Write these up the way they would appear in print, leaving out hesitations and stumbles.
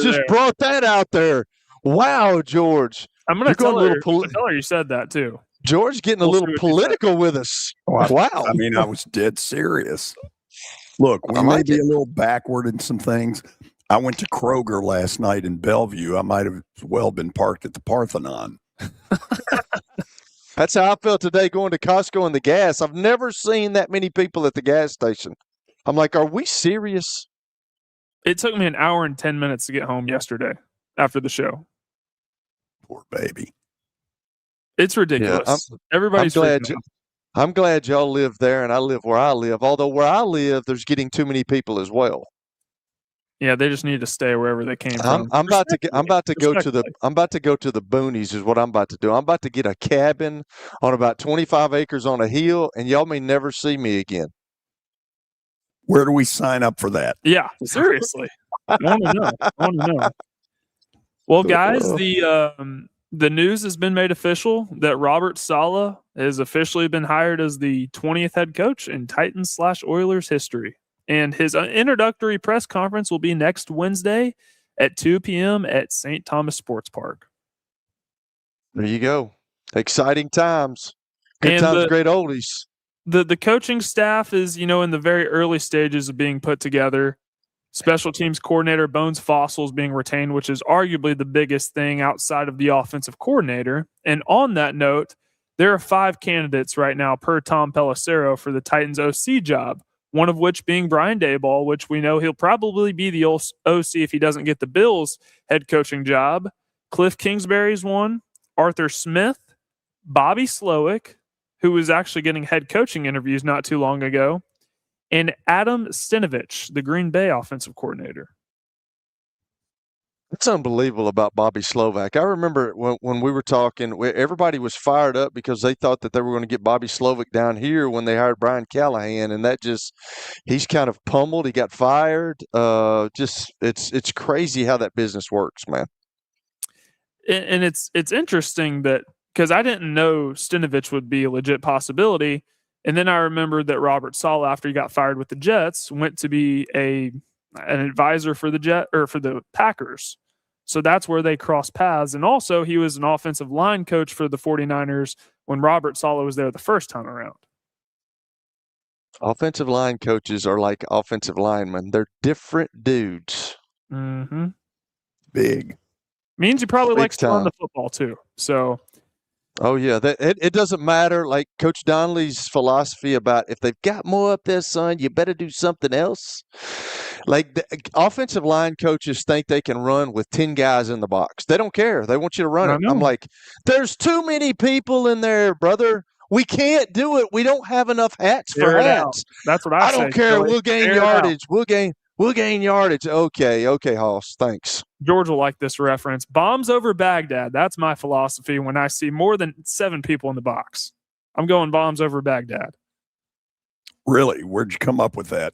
just brought that out there. Wow, George. I'm going to tell her you said that too. George getting a little political with us. Wow. I mean, I was dead serious. Look, we may be a little backward in some things. I went to Kroger last night in Bellevue. I might have well been parked at the Parthenon. That's how I felt today going to Costco and the gas. I've never seen that many people at the gas station. I'm like, are we serious? It took me an hour and 10 minutes to get home yesterday after the show. Poor baby. It's ridiculous. Everybody's I'm glad y'all live there and I live where I live. Although where I live, there's getting too many people as well. Yeah, they just need to stay wherever they came from. I'm about to go to the boonies is what I'm about to do. I'm about to get a cabin on about 25 acres on a hill, and y'all may never see me again. Where do we sign up for that? Yeah, seriously. I want to know. Well, guys, the news has been made official that Robert Saleh has officially been hired as the 20th head coach in Titans/Oilers history. And his introductory press conference will be next Wednesday at 2 p.m. at St. Thomas Sports Park. There you go. Exciting times. Good times, great oldies. The coaching staff is, in the very early stages of being put together. Special teams coordinator Bones Fossil is being retained, which is arguably the biggest thing outside of the offensive coordinator. And on that note, there are 5 candidates right now per Tom Pelissero for the Titans OC job. One of which being Brian Daboll, which we know he'll probably be the OC if he doesn't get the Bills head coaching job. Cliff Kingsbury's one. Arthur Smith. Bobby Slowick, who was actually getting head coaching interviews not too long ago. And Adam Stenavich, the Green Bay offensive coordinator. It's unbelievable about Bobby Slovak. I remember when we were talking, everybody was fired up because they thought that they were going to get Bobby Slovak down here when they hired Brian Callahan, and he's kind of pummeled. He got fired. It's crazy how that business works, man. And it's interesting that because I didn't know Stenavich would be a legit possibility, and then I remembered that Robert Saleh, after he got fired with the Jets, went to be an advisor for the Packers. So that's where they crossed paths. And also he was an offensive line coach for the 49ers when Robert Saleh was there the first time around. Offensive line coaches are like offensive linemen. They're different dudes. Mm-hmm. Big. Means he probably likes to run the football too. So oh, yeah. It doesn't matter. Like Coach Donnelly's philosophy about if they've got more up there, son, you better do something else. Like the offensive line coaches think they can run with 10 guys in the box. They don't care. They want you to run it. I'm like, there's too many people in there, brother. We can't do it. We don't have enough hats for hats. That's what I say. I don't care. We'll gain yardage. We'll gain yardage. Okay, Hoss. Thanks. George will like this reference. Bombs over Baghdad. That's my philosophy when I see more than 7 people in the box. I'm going bombs over Baghdad. Really? Where'd you come up with that?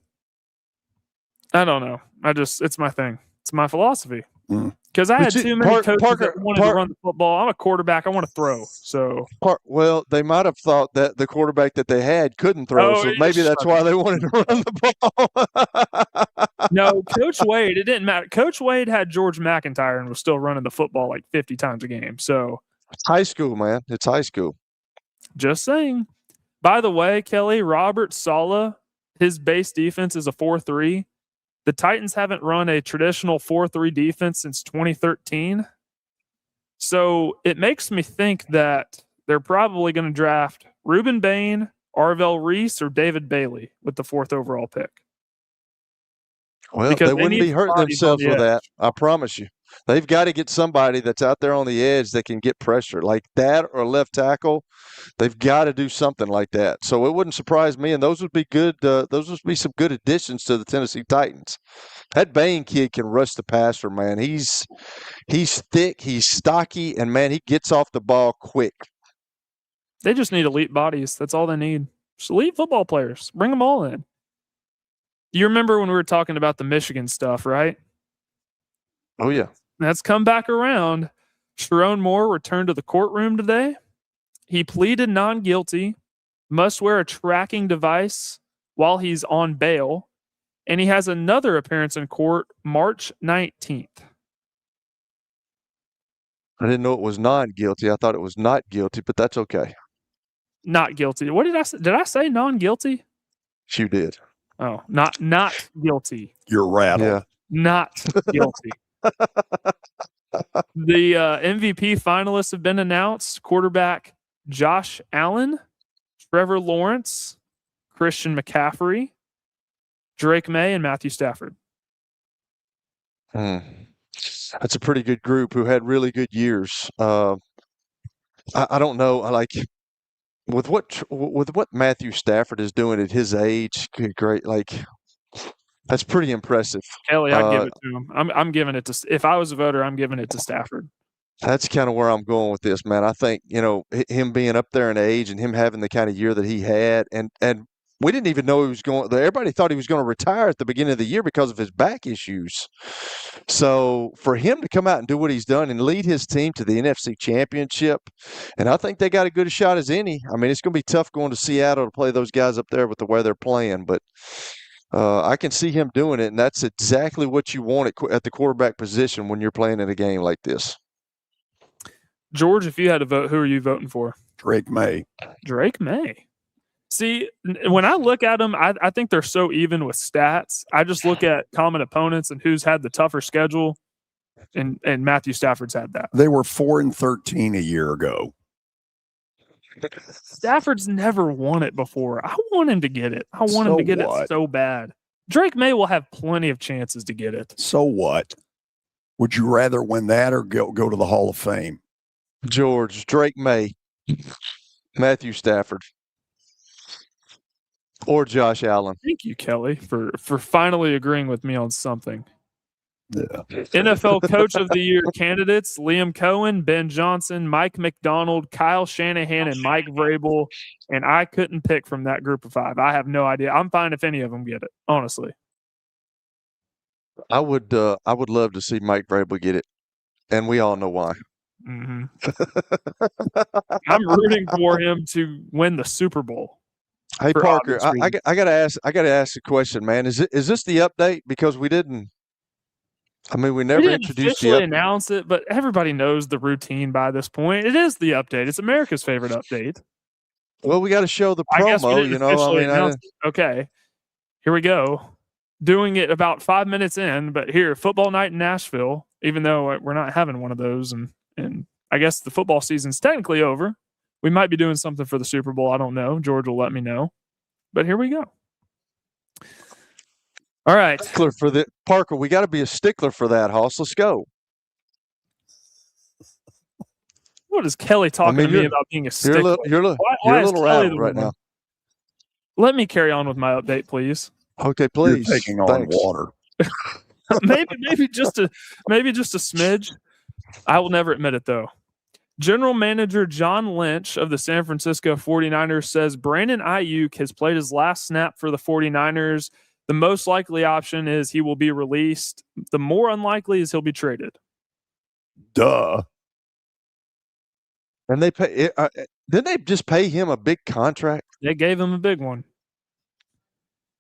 I don't know. It's my thing. It's my philosophy. Because I had too many coaches that wanted to run the football. I'm a quarterback. I want to throw. So, well, they might have thought that the quarterback that they had couldn't throw. So maybe that's why they wanted to run the ball. No, Coach Wade. It didn't matter. Coach Wade had George McIntyre and was still running the football like 50 times a game. So it's high school, man. It's high school. Just saying. By the way, Kelly, Robert Saleh, his base defense is a 4-3. The Titans haven't run a traditional 4-3 defense since 2013. So it makes me think that they're probably going to draft Reuben Bain, Arvell Reese, or David Bailey with the 4th overall pick. Well, because they wouldn't be hurting themselves with that. I promise you. They've got to get somebody that's out there on the edge that can get pressure like that or left tackle. They've got to do something like that. So it wouldn't surprise me, and those would be good. Those would be some good additions to the Tennessee Titans. That Bain kid can rush the passer, man. He's thick, he's stocky, and man, he gets off the ball quick. They just need elite bodies. That's all they need. Just elite football players. Bring them all in. You remember when we were talking about the Michigan stuff, right? Oh yeah. That's come back around. Sharon Moore returned to the courtroom today. He pleaded non-guilty, must wear a tracking device while he's on bail, and he has another appearance in court March 19th. I didn't know it was non-guilty. I thought it was not guilty, but that's okay. Not guilty. What did I say? Did I say non-guilty? You did. Oh, not guilty. You're rattled. Yeah. Not guilty. The MVP finalists have been announced. Quarterback Josh Allen, Trevor Lawrence, Christian McCaffrey, Drake May, and Matthew Stafford. That's a pretty good group who had really good years. I don't know, like with what Matthew Stafford is doing at his age, great, like that's pretty impressive. Kelly, I'd give it to him. I'm giving it to. If I was a voter, I'm giving it to Stafford. That's kind of where I'm going with this, man. I think, him being up there in age and him having the kind of year that he had, and we didn't even know he was going. Everybody thought he was going to retire at the beginning of the year because of his back issues. So for him to come out and do what he's done and lead his team to the NFC Championship, and I think they got as good a shot as any. I mean, it's going to be tough going to Seattle to play those guys up there with the way they're playing, but I can see him doing it, and that's exactly what you want at the quarterback position when you're playing in a game like this. George, if you had to vote, who are you voting for? Drake May. Drake May. See, when I look at them, I think they're so even with stats. I just look at common opponents and who's had the tougher schedule, and Matthew Stafford's had that. They were 4-13 a year ago. Stafford's never won it before. I want him to get it. I want him to get it so bad. Drake May will have plenty of chances to get it. So what? Would you rather win that or go to the Hall of Fame? George, Drake May, Matthew Stafford, or Josh Allen. Thank you, Kelly, for finally agreeing with me on something. Yeah. NFL Coach of the Year candidates: Liam Cohen, Ben Johnson, Mike McDonald, Kyle Shanahan, and Mike Vrabel. And I couldn't pick from that group of 5. I have no idea. I'm fine if any of them get it, honestly. I would love to see Mike Vrabel get it, and we all know why. Mm-hmm. I'm rooting for him to win the Super Bowl. Hey Parker, I gotta ask a question, man. Is this the update? Because we didn't. I mean, we never introduced the update. Announce it, but everybody knows the routine by this point. It is the update. It's America's favorite update. Well, we got to show the promo, Okay, here we go. Doing it about 5 minutes in, but here, football night in Nashville. Even though we're not having one of those, and I guess the football season's technically over. We might be doing something for the Super Bowl. I don't know. George will let me know. But here we go. All right. Stickler for the Parker, we got to be a stickler for that, Hoss. Let's go. What is Kelly talking to me about being a stickler? You're a little rattled right now. Let me carry on with my update, please. Okay, please. You're taking on water. maybe just a smidge. I will never admit it, though. General Manager John Lynch of the San Francisco 49ers says Brandon Ayuk has played his last snap for the 49ers. The most likely option is he will be released. The more unlikely is he'll be traded. Duh. And they pay. Didn't they just pay him a big contract? They gave him a big one.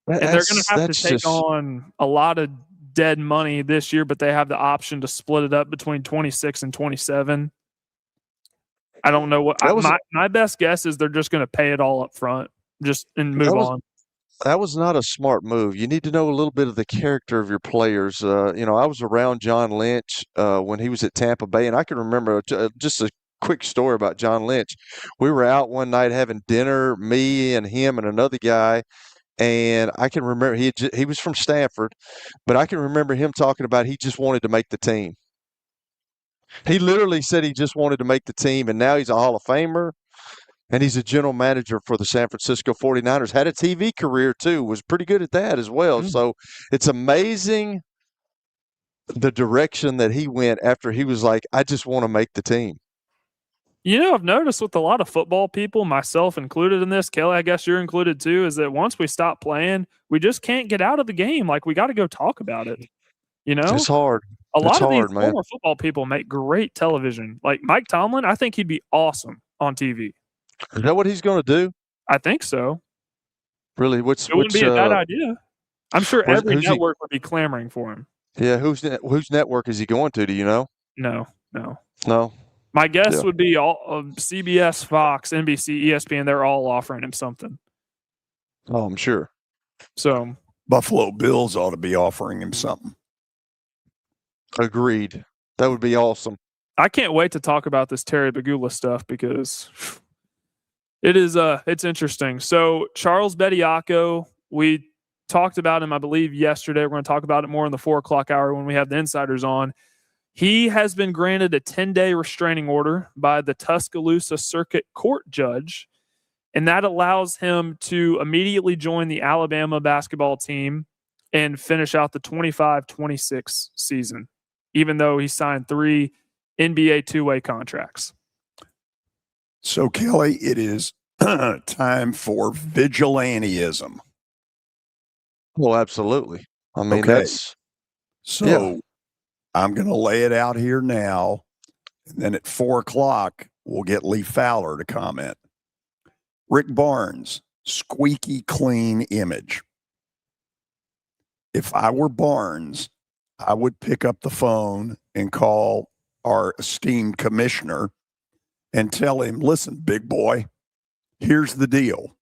And they're going to have to take on a lot of dead money this year, but they have the option to split it up between 26 and 27. I don't know what my best guess is. They're just going to pay it all up front, and move on. That was not a smart move. You need to know a little bit of the character of your players. I was around John Lynch when he was at Tampa Bay, and I can remember just a quick story about John Lynch. We were out one night having dinner, me and him and another guy, and I can remember he was from Stanford, but I can remember him talking about he just wanted to make the team. He literally said he just wanted to make the team, and now he's a Hall of Famer, and he's a general manager for the San Francisco 49ers. Had a TV career, too. Was pretty good at that as well. Mm-hmm. So it's amazing the direction that he went after he was like, I just want to make the team. I've noticed with a lot of football people, myself included in this, Kelly, I guess you're included too, is that once we stop playing, we just can't get out of the game. Like, we got to go talk about it. It's hard. A lot of these former football people make great television. Like Mike Tomlin, I think he'd be awesome on TV. Is that what he's going to do? I think so. Really? It wouldn't be a bad idea. I'm sure every network would be clamoring for him. Yeah, whose network is he going to? Do you know? No. My guess would be all of CBS, Fox, NBC, ESPN. They're all offering him something. Oh, I'm sure. So Buffalo Bills ought to be offering him something. Agreed. That would be awesome. I can't wait to talk about this Terry Bagula stuff because it's interesting. So Charles Bediako, we talked about him, I believe, yesterday. We're going to talk about it more in the 4:00 hour when we have the insiders on. He has been granted a 10-day restraining order by the Tuscaloosa Circuit Court judge, and that allows him to immediately join the Alabama basketball team and finish out the 25-26 season, even though he signed 3 NBA two-way contracts. So, Kelly, it is time for vigilantism. Well, absolutely. I mean, Okay. that's so. Yeah. I'm going to lay it out here now, and then at 4:00 we'll get Lee Fowler to comment. Rick Barnes, squeaky clean image. If I were Barnes, I would pick up the phone and call our esteemed commissioner and tell him, listen, big boy, here's the deal.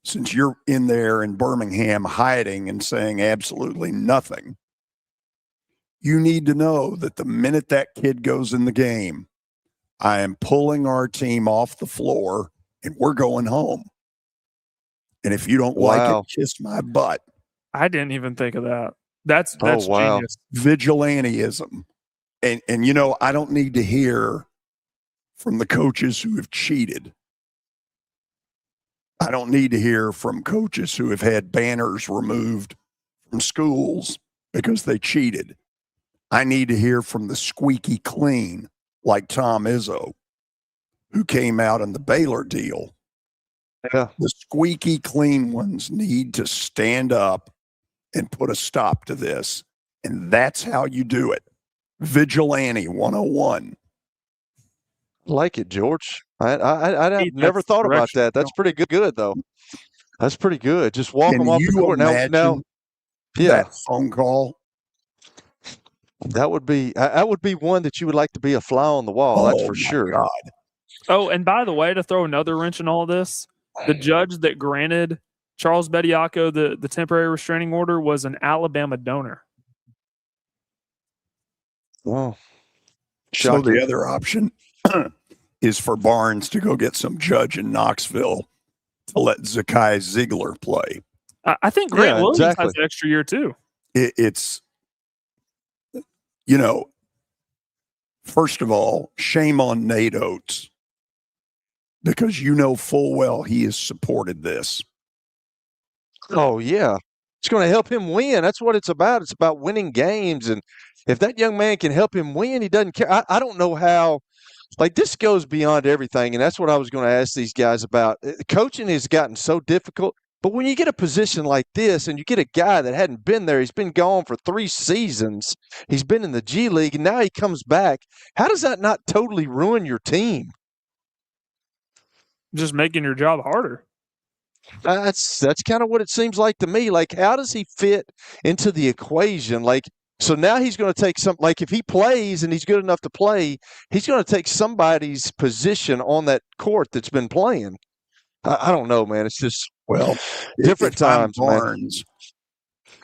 Since you're in there in Birmingham hiding and saying absolutely nothing, you need to know that the minute that kid goes in the game, I am pulling our team off the floor and we're going home. And if you don't like it, kiss my butt. I didn't even think of that. That's genius. Vigilantism. And you know, I don't need to hear from the coaches who have cheated. I don't need to hear from coaches who have had banners removed from schools because they cheated. I need to hear from the squeaky clean, like Tom Izzo, who came out in the Baylor deal. Yeah. The squeaky clean ones need to stand up and put a stop to this. And that's how you do it. Vigilante 101. Like it, George. I've never thought about that. That's pretty good, though. That's pretty good. Just walk them off the court. Now, that phone call? That would be one that you would like to be a fly on the wall. That's for sure. God. Oh, and by the way, to throw another wrench in all this, the judge that granted Charles Bediako the temporary restraining order was an Alabama donor. Wow. So the other option is for Barnes to go get some judge in Knoxville to let Zakai Ziegler play. I think Grant Williams has an extra year too. It's, you know, first of all, shame on Nate Oates, because you know full well he has supported this. Oh, yeah. It's going to help him win. That's what it's about. It's about winning games. And if that young man can help him win, he doesn't care. I don't know how. Like, this goes beyond everything, and that's what I was going to ask these guys about. Coaching has gotten so difficult, but when you get a position like this and you get a guy that hadn't been there, he's been gone for 3 seasons, he's been in the G League, and now he comes back, how does that not totally ruin your team? Just making your job harder. That's kind of what it seems like to me. Like, how does he fit into the equation? Like, so now he's going to take like if he plays and he's good enough to play, he's going to take somebody's position on that court that's been playing. I don't know, man. It's just different times, Barnes,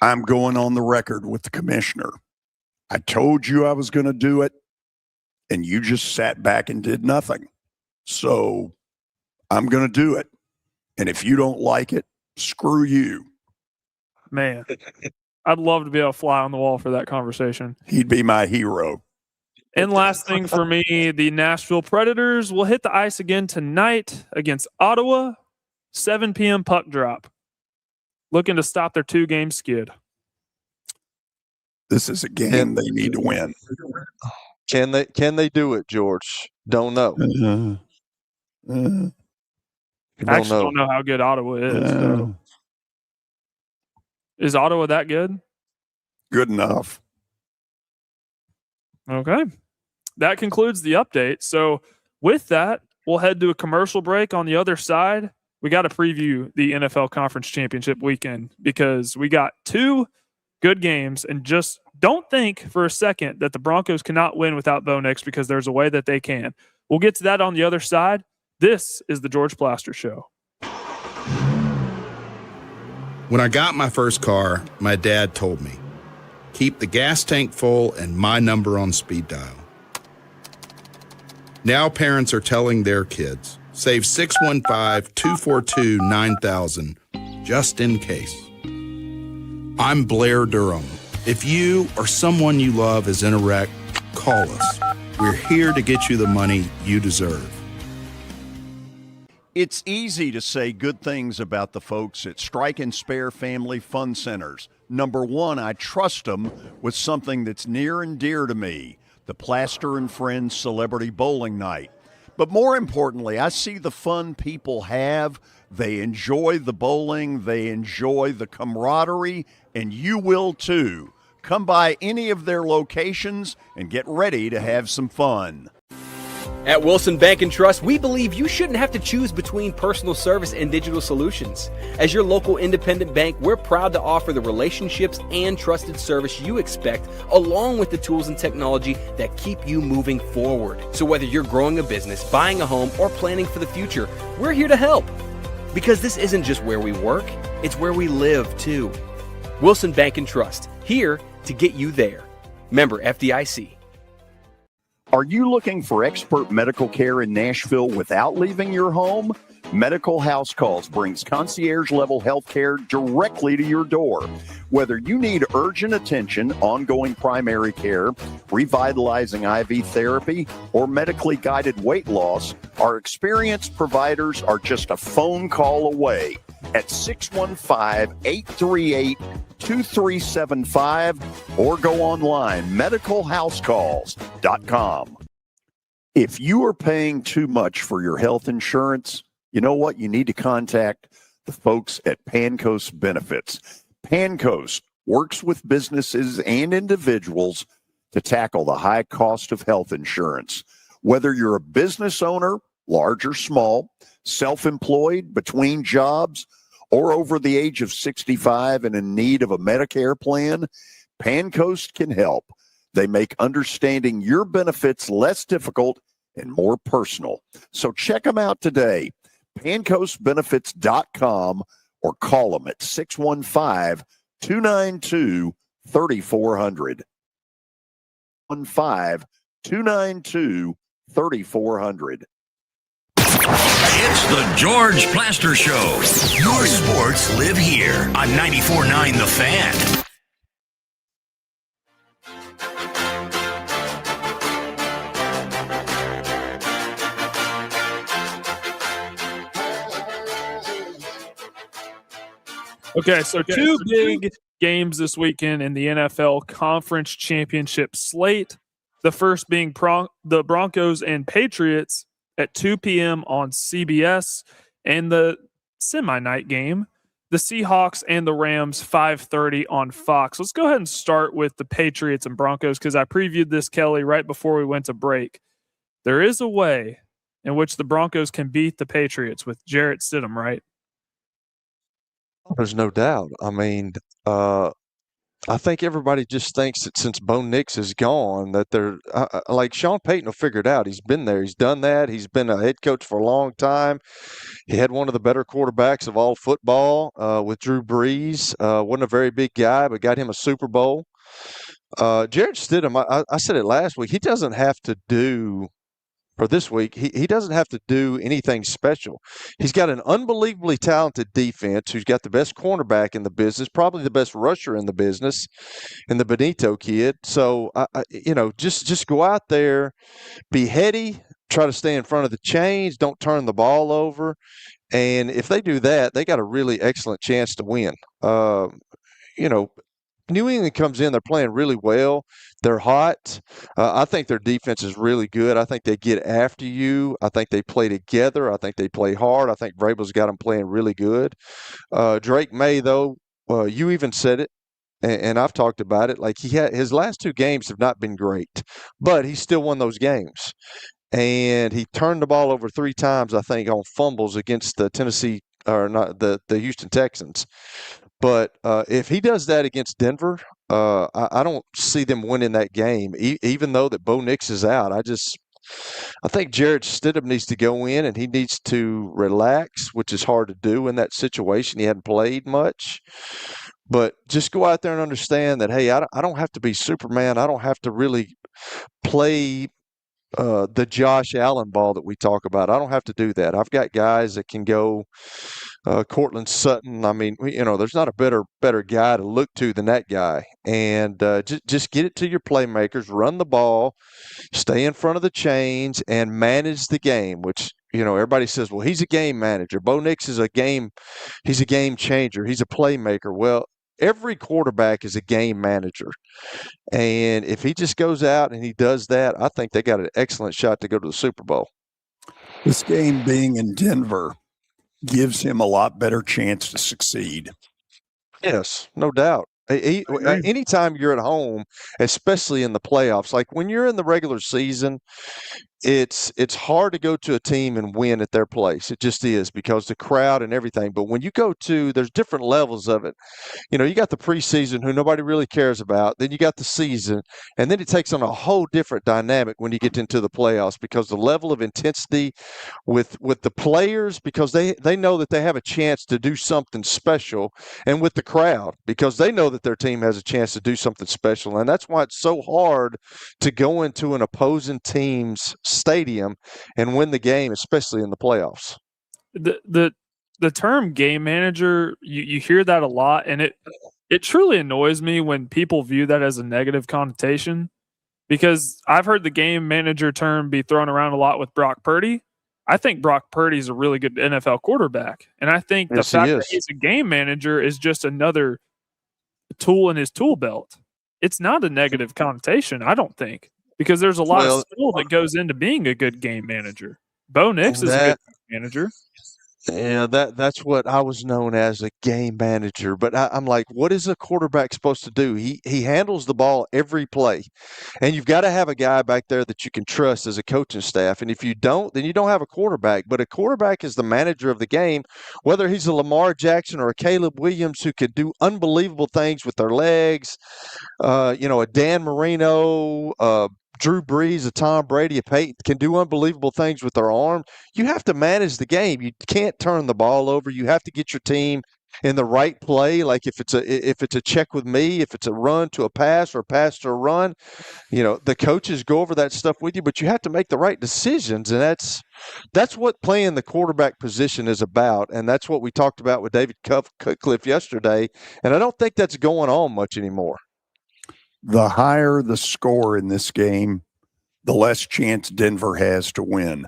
I'm going on the record with the commissioner. I told you I was going to do it, and you just sat back and did nothing. So I'm going to do it. And if you don't like it, screw you. Man, I'd love to be a fly on the wall for that conversation. He'd be my hero. And last thing for me, the Nashville Predators will hit the ice again tonight against Ottawa, 7 p.m. puck drop, looking to stop their 2-game skid. This is a game they need to win. Can they do it, George? Don't know. I actually don't know how good Ottawa is. So. Is Ottawa that good? Good enough. Okay. That concludes the update. So with that, we'll head to a commercial break. On the other side, we got to preview the NFL Conference Championship weekend because we got 2 good games, and just don't think for a second that the Broncos cannot win without Bo Nix, because there's a way that they can. We'll get to that on the other side. This is the George Plaster Show. When I got my first car, my dad told me, keep the gas tank full and my number on speed dial. Now parents are telling their kids, save 615-242-9000 just in case. I'm Blair Durham. If you or someone you love is in a wreck, call us. We're here to get you the money you deserve. It's easy to say good things about the folks at Strike and Spare Family Fun Centers. Number one, I trust them with something that's near and dear to me, the Plaster and Friends Celebrity Bowling Night. But more importantly, I see the fun people have. They enjoy the bowling, they enjoy the camaraderie, and you will too. Come by any of their locations and get ready to have some fun. At Wilson Bank and Trust, we believe you shouldn't have to choose between personal service and digital solutions. As your local independent bank, we're proud to offer the relationships and trusted service you expect, along with the tools and technology that keep you moving forward. So whether you're growing a business, buying a home, or planning for the future, we're here to help. Because this isn't just where we work, it's where we live too. Wilson Bank and Trust, here to get you there. Member FDIC. Are you looking for expert medical care in Nashville without leaving your home? Medical House Calls brings concierge-level health care directly to your door. Whether you need urgent attention, ongoing primary care, revitalizing IV therapy, or medically guided weight loss, our experienced providers are just a phone call away at 615-838-2375 or go online, medicalhousecalls.com. If you are paying too much for your health insurance, you know what? You need to contact the folks at Pancoast Benefits. Pancoast works with businesses and individuals to tackle the high cost of health insurance. Whether you're a business owner, large or small, self-employed, between jobs, or over the age of 65 and in need of a Medicare plan, Pancoast can help. They make understanding your benefits less difficult and more personal. So check them out today, pancoastbenefits.com, or call them at 615-292-3400. 615-292-3400. It's the George Plaster Show. Your sports live here on 94.9 The Fan. Okay, so two big games this weekend in the NFL Conference Championship slate. The first being the Broncos and Patriots at 2 p.m. on CBS, and the semi-night game, the Seahawks and the Rams, 5:30 on Fox. Let's go ahead and start with the Patriots and Broncos, because I previewed this, Kelly, right before we went to break. There is a way in which the Broncos can beat the Patriots with Jarrett Stidham, right? There's no doubt. I mean, I think everybody just thinks that since Bo Nix is gone, that they're like Sean Payton will figure it out. He's been there. He's done that. He's been a head coach for a long time. He had one of the better quarterbacks of all football with Drew Brees. Wasn't a very big guy, but got him a Super Bowl. Jarrett Stidham, I said it last week, he doesn't have to do – for this week, he doesn't have to do anything special. He's got an unbelievably talented defense who's got the best cornerback in the business, probably the best rusher in the business, and the Benito kid. So, just go out there, be heady, try to stay in front of the chains, don't turn the ball over. And if they do that, they got a really excellent chance to win. New England comes in, they're playing really well. They're hot. I think their defense is really good. I think they get after you. I think they play together. I think they play hard. I think Vrabel's got them playing really good. Drake May, though, you even said it, and I've talked about it. Like his last two games have not been great, but he still won those games. And he turned the ball over 3 times, I think, on fumbles against the Houston Texans. But if he does that against Denver, I don't see them winning that game, even though that Bo Nix is out. I think Jared Stidham needs to go in and he needs to relax, which is hard to do in that situation. He hadn't played much. But just go out there and understand that, hey, I don't have to be Superman. I don't have to really play the Josh Allen ball that we talk about. I don't have to do that. I've got guys that can go. Cortland Sutton. I mean, there's not a better guy to look to than that guy. And just get it to your playmakers, run the ball, stay in front of the chains, and manage the game. Which everybody says, well, he's a game manager. Bo Nix is he's a game changer. He's a playmaker. Well, every quarterback is a game manager. And if he just goes out and he does that, I think they got an excellent shot to go to the Super Bowl. This game being in Denver gives him a lot better chance to succeed. Yes, no doubt. Anytime you're at home, especially in the playoffs, like when you're in the regular season, it's hard to go to a team and win at their place. It just is because the crowd and everything. But when you go to, there's different levels of it. You got the preseason who nobody really cares about. Then you got the season. And then it takes on a whole different dynamic when you get into the playoffs because the level of intensity with the players, because they know that they have a chance to do something special, and with the crowd because they know that their team has a chance to do something special. And that's why it's so hard to go into an opposing team's stadium and win the game, especially in the playoffs. The term game manager, you hear that a lot, and it truly annoys me when people view that as a negative connotation, because I've heard the game manager term be thrown around a lot with Brock Purdy. I think Brock Purdy is a really good NFL quarterback, and I think the fact that he's a game manager is just another tool in his tool belt. It's not a negative connotation, I don't think. Because there's a lot of skill that goes into being a good game manager. Bo Nix is a good manager. Yeah, that's what I was known as, a game manager. But I'm like, what is a quarterback supposed to do? He handles the ball every play. And you've got to have a guy back there that you can trust as a coaching staff. And if you don't, then you don't have a quarterback. But a quarterback is the manager of the game, whether he's a Lamar Jackson or a Caleb Williams who can do unbelievable things with their legs, a Dan Marino, Drew Brees, a Tom Brady, a Peyton can do unbelievable things with their arm. You have to manage the game. You can't turn the ball over. You have to get your team in the right play. Like if it's a check with me, if it's a run to a pass or a pass to a run, the coaches go over that stuff with you, but you have to make the right decisions. And that's what playing the quarterback position is about. And that's what we talked about with David Cutcliffe yesterday. And I don't think that's going on much anymore. The higher the score in this game, the less chance Denver has to win.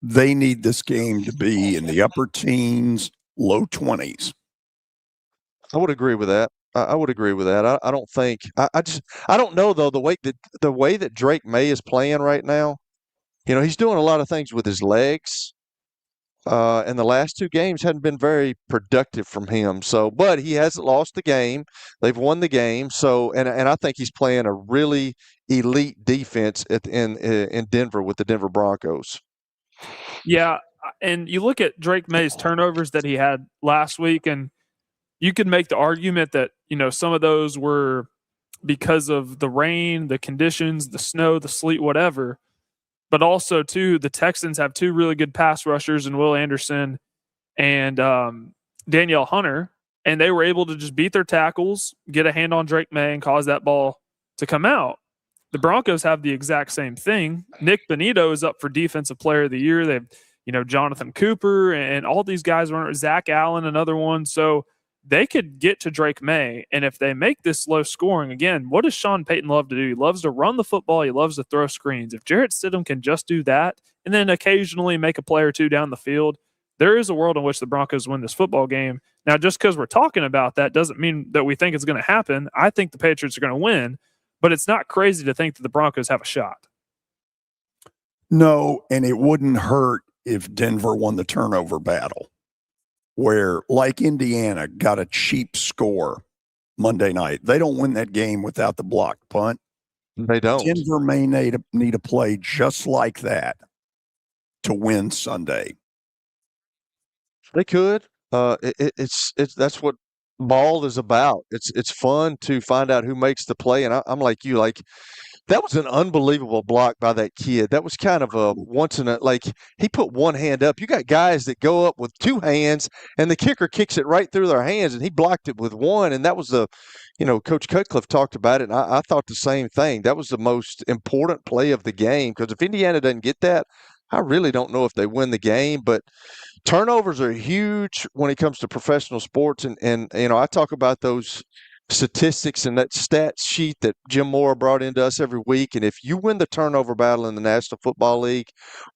They need this game to be in the upper teens, low 20s. I would agree with that. I would agree with that. I don't think – I don't know, though, the way that Drake May is playing right now. He's doing a lot of things with his legs. And the last two games hadn't been very productive from him. But he hasn't lost the game. They've won the game. So, and I think he's playing a really elite defense in Denver with the Denver Broncos. Yeah, and you look at Drake May's turnovers that he had last week, and you could make the argument that some of those were because of the rain, the conditions, the snow, the sleet, whatever. But also, too, the Texans have two really good pass rushers in Will Anderson and Danielle Hunter, and they were able to just beat their tackles, get a hand on Drake May, and cause that ball to come out. The Broncos have the exact same thing. Nick Bonito is up for Defensive Player of the Year. They've, Jonathan Cooper and all these guys, Zach Allen, another one. So they could get to Drake May, and if they make this low scoring, again, what does Sean Payton love to do? He loves to run the football. He loves to throw screens. If Jarrett Stidham can just do that and then occasionally make a play or two down the field, there is a world in which the Broncos win this football game. Now, just because we're talking about that doesn't mean that we think it's going to happen. I think the Patriots are going to win, but it's not crazy to think that the Broncos have a shot. No, and it wouldn't hurt if Denver won the turnover battle, where, like Indiana, got a cheap score Monday night. They don't win that game without the blocked punt. They don't. Denver may need a play just like that to win Sunday. They could. It's that's what ball is about. It's fun to find out who makes the play, and I'm like you, like that was an unbelievable block by that kid. That was kind of a once in a like he put one hand up. You got guys that go up with two hands, and the kicker kicks it right through their hands, and he blocked it with one. And that was Coach Cutcliffe talked about it, and I thought the same thing. That was the most important play of the game because if Indiana doesn't get that, I really don't know if they win the game. But turnovers are huge when it comes to professional sports, and I talk about those statistics and that stats sheet that Jim Moore brought into us every week. And if you win the turnover battle in the National Football League,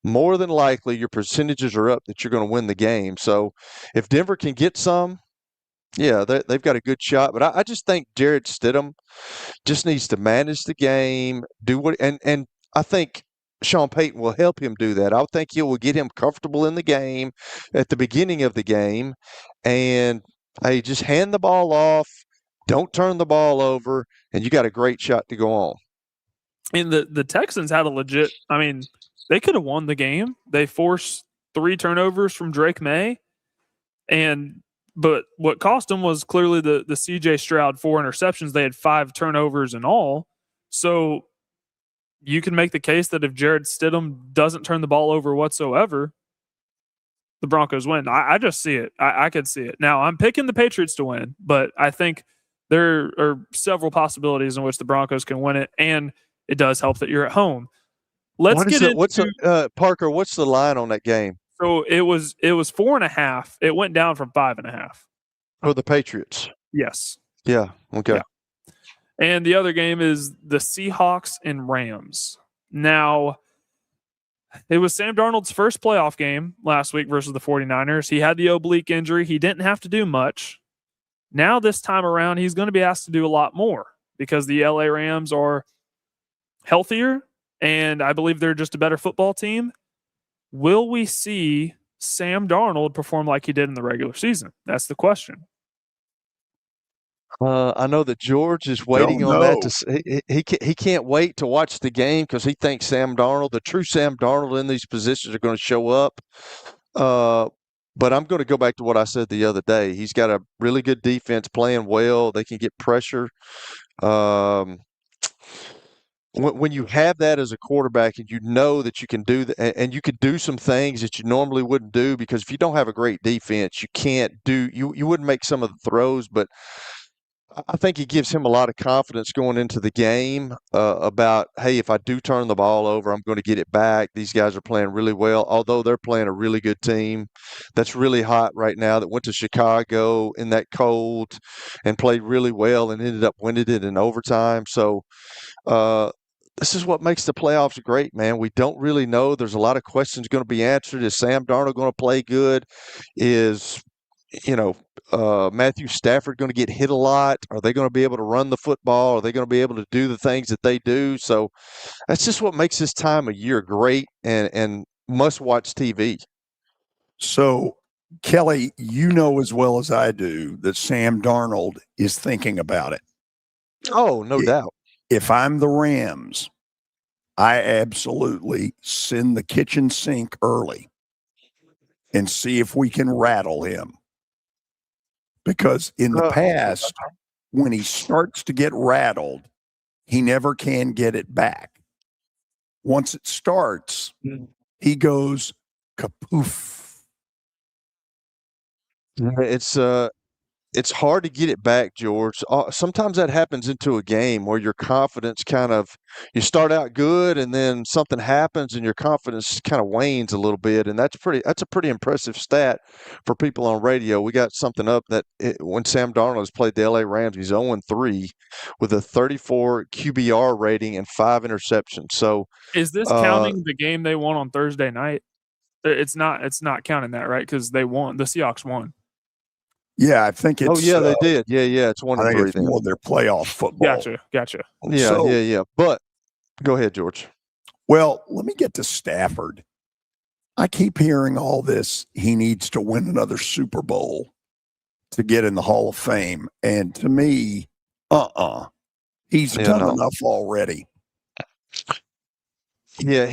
more than likely your percentages are up that you're going to win the game. So if Denver can get some, yeah, they've got a good shot. But I just think Jared Stidham just needs to manage the game, do what, and I think Sean Payton will help him do that. I think he will get him comfortable in the game at the beginning of the game, and hey, just hand the ball off, don't turn the ball over, and you got a great shot to go on. And the Texans had a legit. I mean, they could have won the game. They forced 3 turnovers from Drake May, but what cost them was clearly the CJ Stroud 4 interceptions. They had 5 turnovers in all. So you can make the case that if Jared Stidham doesn't turn the ball over whatsoever, the Broncos win. I just see it. I could see it. Now, I'm picking the Patriots to win, but I think there are several possibilities in which the Broncos can win it, and it does help that you're at home. Parker, what's the line on that game? So it was 4.5. It went down from 5.5. For the Patriots. Yes. Yeah. Okay. Yeah. And the other game is the Seahawks and Rams. Now, it was Sam Darnold's first playoff game last week versus the 49ers. He had the oblique injury. He didn't have to do much. Now, this time around, he's going to be asked to do a lot more because the LA Rams are healthier, and I believe they're just a better football team. Will we see Sam Darnold perform like he did in the regular season? That's the question. I know that George is waiting on that. He can't wait to watch the game because he thinks the true Sam Darnold in these positions are going to show up. But I'm going to go back to what I said the other day. He's got a really good defense playing well. They can get pressure. When you have that as a quarterback and you know that you can do that, and you could do some things that you normally wouldn't do, because if you don't have a great defense, you can't do you wouldn't make some of the throws. But I think it gives him a lot of confidence going into the game about, hey, if I do turn the ball over, I'm going to get it back. These guys are playing really well, although they're playing a really good team that's really hot right now that went to Chicago in that cold and played really well and ended up winning it in overtime. So this is what makes the playoffs great, man. We don't really know. There's a lot of questions going to be answered. Is Sam Darnold going to play good? Is Matthew Stafford going to get hit a lot? Are they going to be able to run the football? Are they going to be able to do the things that they do? So that's just what makes this time of year great and must-watch TV. So, Kelly, you know as well as I do that Sam Darnold is thinking about it. Oh, no doubt. If I'm the Rams, I absolutely send the kitchen sink early and see if we can rattle him. Because in the past, when he starts to get rattled, he never can get it back. Once it starts, he goes kapoof. It's hard to get it back, George. Sometimes that happens into a game where your confidence you start out good and then something happens and your confidence kind of wanes a little bit. And that's a pretty impressive stat for people on radio. We got something up that when Sam Darnold has played the LA Rams, he's 0-3 with a 34 QBR rating and 5 interceptions. So is this counting the game they won on Thursday night? It's not counting that, right? Because they won. The Seahawks won. Yeah, I think it's. Oh yeah, they did. Yeah, it's 1-3. I think it's more their playoff football. Gotcha. Yeah. But go ahead, George. Well, let me get to Stafford. I keep hearing all this. He needs to win another Super Bowl to get in the Hall of Fame, and to me, he's done enough already. Yeah,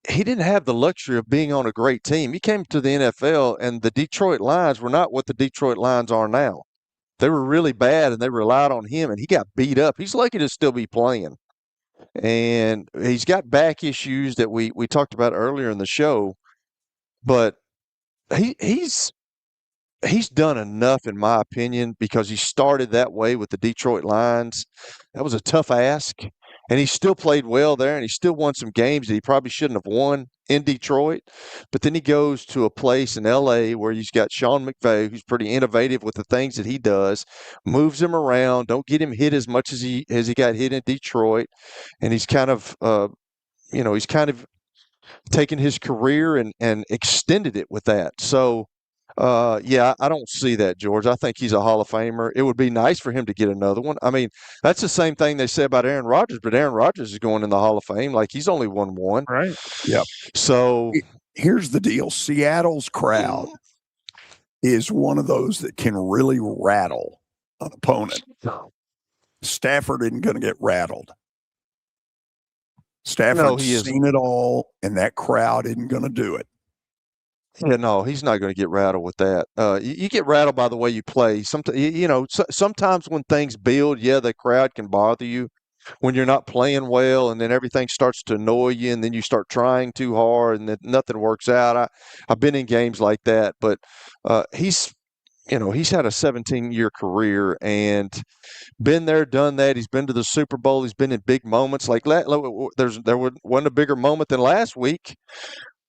he didn't have the luxury of being on a great team. He came to the NFL, and the Detroit Lions were not what the Detroit Lions are now. They were really bad, and they relied on him, and he got beat up. He's lucky to still be playing. And he's got back issues that we talked about earlier in the show, but he's done enough, in my opinion, because he started that way with the Detroit Lions. That was a tough ask, and he still played well there, and he still won some games that he probably shouldn't have won in Detroit. But then he goes to a place in L.A. where he's got Sean McVay, who's pretty innovative with the things that he does, moves him around, don't get him hit as much as he got hit in Detroit, and he's kind of he's kind of taken his career and extended it with that. So. Yeah, I don't see that, George. I think he's a Hall of Famer. It would be nice for him to get another one. I mean, that's the same thing they say about Aaron Rodgers, but Aaron Rodgers is going in the Hall of Fame. Like, he's only won one. Right. Yep. So here's the deal. Seattle's crowd is one of those that can really rattle an opponent. Stafford isn't going to get rattled. Stafford's seen it all, and that crowd isn't going to do it. Yeah, no, he's not going to get rattled with that. You get rattled by the way you play. Sometimes when things build, the crowd can bother you when you're not playing well, and then everything starts to annoy you, and then you start trying too hard, and then nothing works out. I've been in games like that, but he's had a 17-year career and been there, done that. He's been to the Super Bowl. He's been in big moments. Like there wasn't a bigger moment than last week.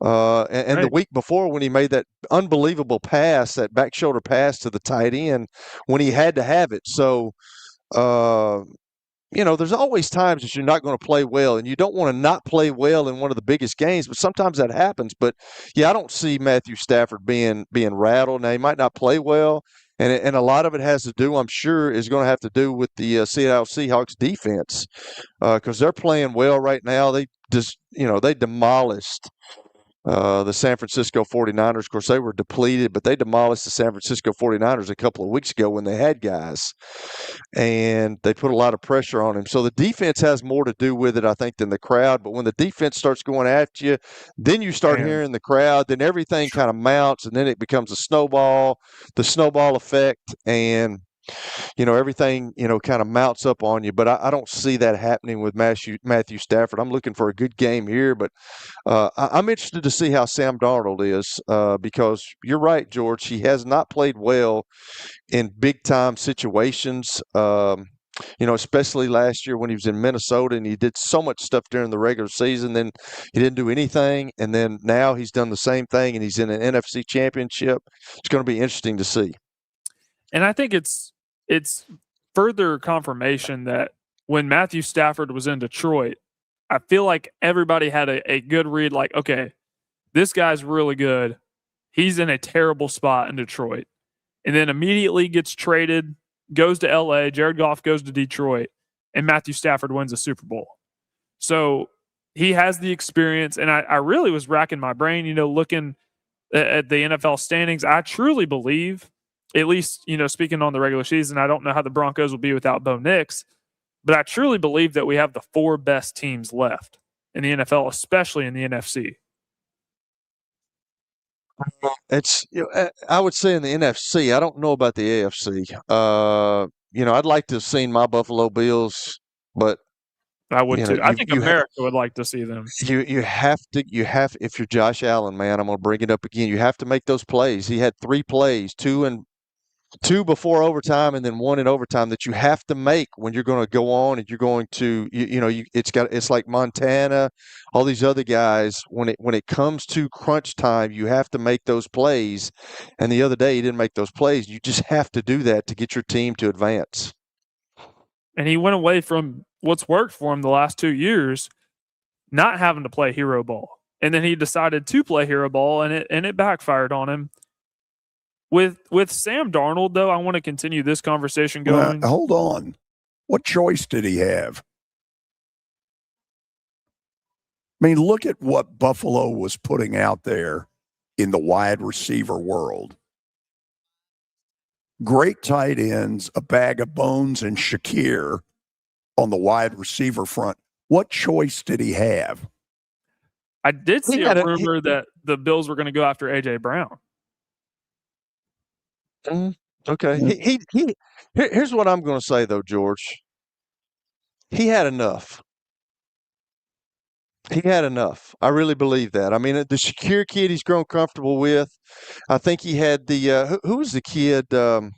And the week before, when he made that unbelievable pass, that back shoulder pass to the tight end, when he had to have it. So, there's always times that you're not going to play well, and you don't want to not play well in one of the biggest games, but sometimes that happens. But I don't see Matthew Stafford being rattled. Now, he might not play well, and a lot of it has to do, I'm sure, is going to have to do with the Seattle Seahawks defense, because they're playing well right now. They demolished the San Francisco 49ers. Of course, they were depleted, but they demolished the San Francisco 49ers a couple of weeks ago when they had guys, and they put a lot of pressure on him. So the defense has more to do with it, I think, than the crowd. But when the defense starts going after you, then you start hearing the crowd, then everything kind of mounts, and then it becomes the snowball effect, and everything, kind of mounts up on you. But I don't see that happening with Matthew Stafford. I'm looking for a good game here, but I'm interested to see how Sam Darnold is, because you're right, George. He has not played well in big-time situations, especially last year when he was in Minnesota and he did so much stuff during the regular season. Then he didn't do anything, and then now he's done the same thing, and he's in an NFC championship. It's going to be interesting to see. And I think it's further confirmation that when Matthew Stafford was in Detroit, I feel like everybody had a good read, like, okay, this guy's really good. He's in a terrible spot in Detroit. And then immediately gets traded, goes to LA, Jared Goff goes to Detroit, and Matthew Stafford wins a Super Bowl. So he has the experience, and I really was racking my brain, looking at the NFL standings. I truly believe, at least, speaking on the regular season, I don't know how the Broncos will be without Bo Nix, but I truly believe that we have the 4 best teams left in the NFL, especially in the NFC. It's, I would say in the NFC. I don't know about the AFC. I'd like to have seen my Buffalo Bills, but I would too. I think America would like to see them. You have, if you're Josh Allen, man, I'm going to bring it up again. You have to make those plays. He had 3 plays, 2 before overtime and then 1 in overtime that you have to make when you're going to go on, and you're going to, it's like Montana, all these other guys. When it comes to crunch time, you have to make those plays. And the other day, he didn't make those plays. You just have to do that to get your team to advance. And he went away from what's worked for him the last 2 years, not having to play hero ball. And then he decided to play hero ball, and it backfired on him. With Sam Darnold, though, I want to continue this conversation going. Hold on. What choice did he have? I mean, look at what Buffalo was putting out there in the wide receiver world. Great tight ends, a bag of bones, and Shakir on the wide receiver front. What choice did he have? I did see a rumor that the Bills were going to go after A.J. Brown. Okay. Here's what I'm going to say, though, George. He had enough. He had enough. I really believe that. I mean, the Shakir kid he's grown comfortable with. I think he had the who was the kid that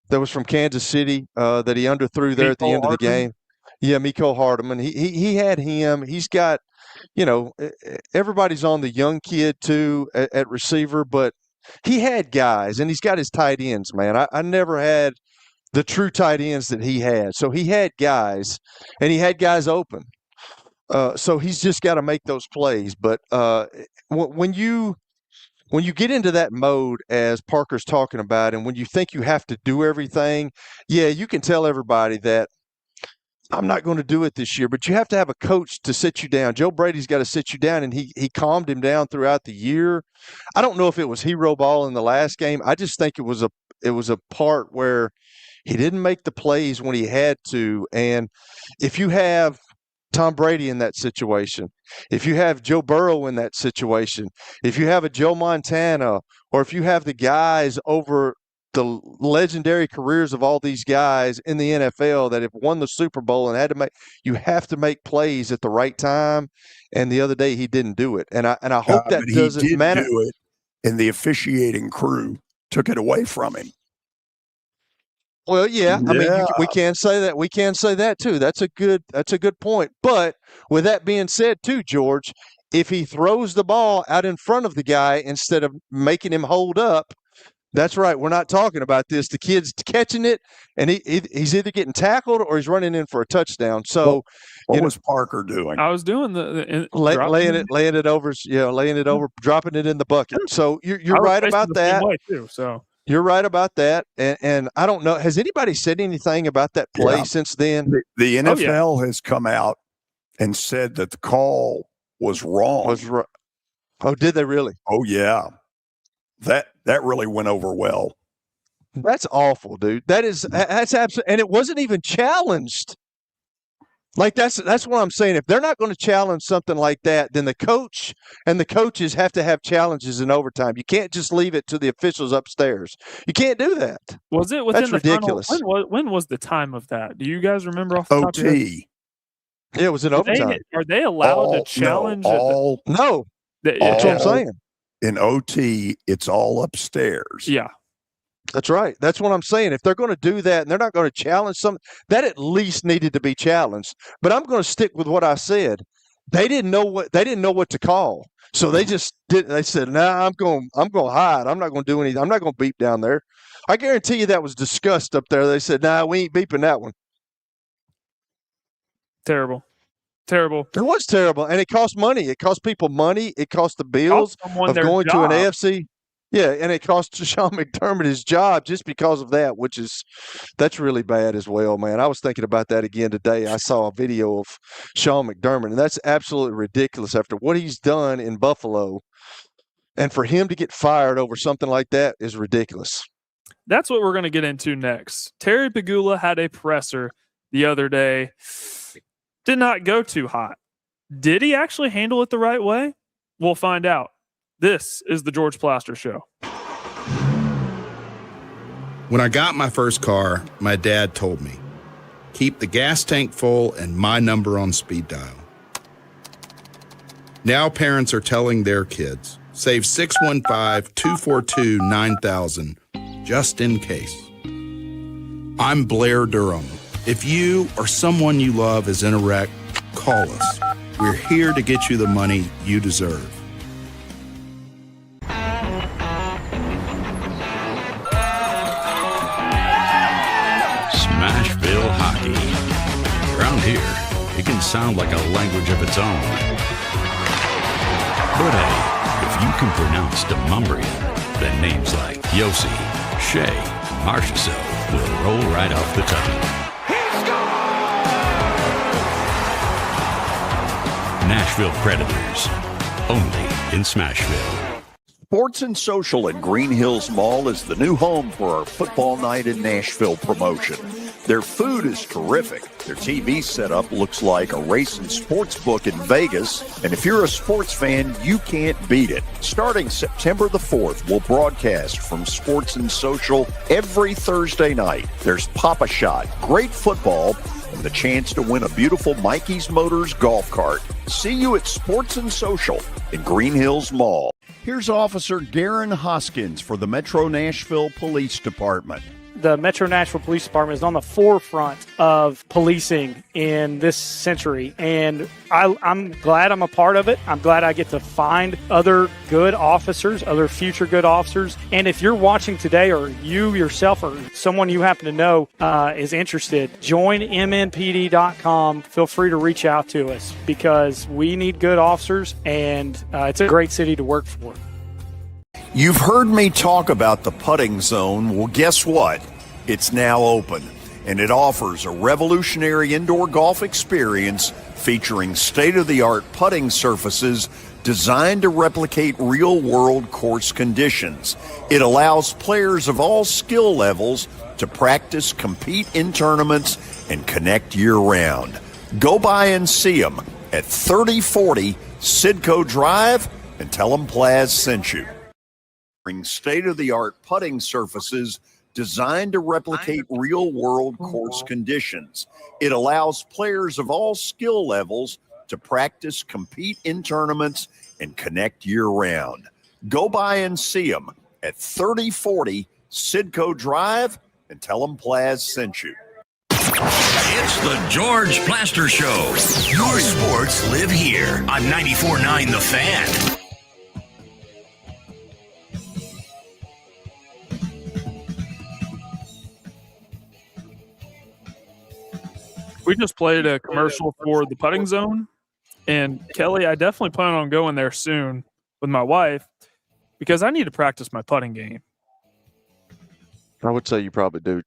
was from Kansas City that he underthrew there at the end of the game? Yeah, Miko Hardeman. He had him. He's got, everybody's on the young kid too at receiver, but he had guys, and he's got his tight ends, man. I never had the true tight ends that he had. So he had guys, and he had guys open. So he's just got to make those plays. But when you get into that mode, as Parker's talking about, and when you think you have to do everything, yeah, you can tell everybody that I'm not going to do it this year, but you have to have a coach to sit you down. Joe Brady's got to sit you down, and he calmed him down throughout the year. I don't know if it was hero ball in the last game. I just think it was a part where he didn't make the plays when he had to. And if you have Tom Brady in that situation, if you have Joe Burrow in that situation, if you have a Joe Montana, or if you have the guys over the legendary careers of all these guys in the NFL that have won the Super Bowl and had to make, you have to make plays at the right time. And the other day he didn't do it. And I hope that doesn't matter. He did do it, and the officiating crew took it away from him. Well, yeah. I mean, we can say that. We can say that too. That's a good point. But with that being said, too, George, if he throws the ball out in front of the guy instead of making him hold up, that's right. We're not talking about this. The kid's catching it, and he's either getting tackled or he's running in for a touchdown. So, what was Parker doing? I was doing laying it over, dropping it in the bucket. So you're right about that. Too, so. You're right about that, and I don't know. Has anybody said anything about that play since then? The NFL has come out and said that the call was wrong. Oh, did they really? Oh, yeah. That really went over well. That's awful, dude. That's absolutely, and it wasn't even challenged. Like that's what I'm saying. If they're not going to challenge something like that, then the coach and the coaches have to have challenges in overtime. You can't just leave it to the officials upstairs. You can't do that. Was it within That's ridiculous. When was the time of that? Do you guys remember off the top of your head? Yeah, it was in overtime. Are they allowed to challenge? No. That's what I'm saying. In OT, it's all upstairs. Yeah. That's right. That's what I'm saying. If they're going to do that and they're not going to challenge something, that at least needed to be challenged. But I'm going to stick with what I said. They didn't know what to call. So they just did. They said, "Nah, I'm going to hide. I'm not going to do anything. I'm not going to beep down there." I guarantee you that was discussed up there. They said, "Nah, we ain't beeping that one." Terrible. It was terrible, and it cost money. It cost people money. It cost the bills of going to an AFC. Yeah, and it cost Sean McDermott his job just because of that, that's really bad as well, man. I was thinking about that again today. I saw a video of Sean McDermott, and that's absolutely ridiculous after what he's done in Buffalo. And for him to get fired over something like that is ridiculous. That's what we're going to get into next. Terry Pegula had a presser the other day. Did not go too hot. Did he actually handle it the right way? We'll find out. This is the George Plaster Show. When I got my first car, my dad told me, keep the gas tank full and my number on speed dial. Now parents are telling their kids, save 615-242-9000 just in case. I'm Blair Durham. If you or someone you love is in a wreck, call us. We're here to get you the money you deserve. Smashville hockey. Around here, it can sound like a language of its own. But hey, if you can pronounce Demumbrian, then names like Yossi, Shea, Marchessault will roll right off the tongue. Nashville Predators, only in Smashville. Sports and Social in Green Hills Mall is the new home for our Football Night in Nashville promotion. Their food is terrific. Their TV setup looks like a racing sports book in Vegas. And if you're a sports fan, you can't beat it. Starting September the 4th, we'll broadcast from Sports and Social every Thursday night. There's Pop-A-Shot, great football, and the chance to win a beautiful Mikey's Motors golf cart. See you at Sports and Social in Green Hills Mall. Here's Officer Garen Hoskins for the Metro Nashville Police Department. The Metro Nashville Police Department is on the forefront of policing in this century, and I'm glad I'm a part of it. I'm glad I get to find other good officers, other future good officers. And if you're watching today, or you yourself or someone you happen to know is interested, join MNPD.com. Feel free to reach out to us because we need good officers, and it's a great city to work for. You've heard me talk about the putting zone. Well, guess what? It's now open, and it offers a revolutionary indoor golf experience featuring state-of-the-art putting surfaces designed to replicate real-world course conditions. It allows players of all skill levels to practice, compete in tournaments, and connect year-round. Go by and see them at 3040 Sidco Drive and tell them Plaz sent you. State-of-the-art putting surfaces designed to replicate real-world course conditions. It allows players of all skill levels to practice, compete in tournaments, and connect year-round. Go by and see them at 3040 Sidco Drive and tell them Plaz sent you. It's the George Plaster Show. Your sports live here on 94.9 The Fan. We just played a commercial for the putting zone, and Kelly, I definitely plan on going there soon with my wife because I need to practice my putting game. I would say you probably do,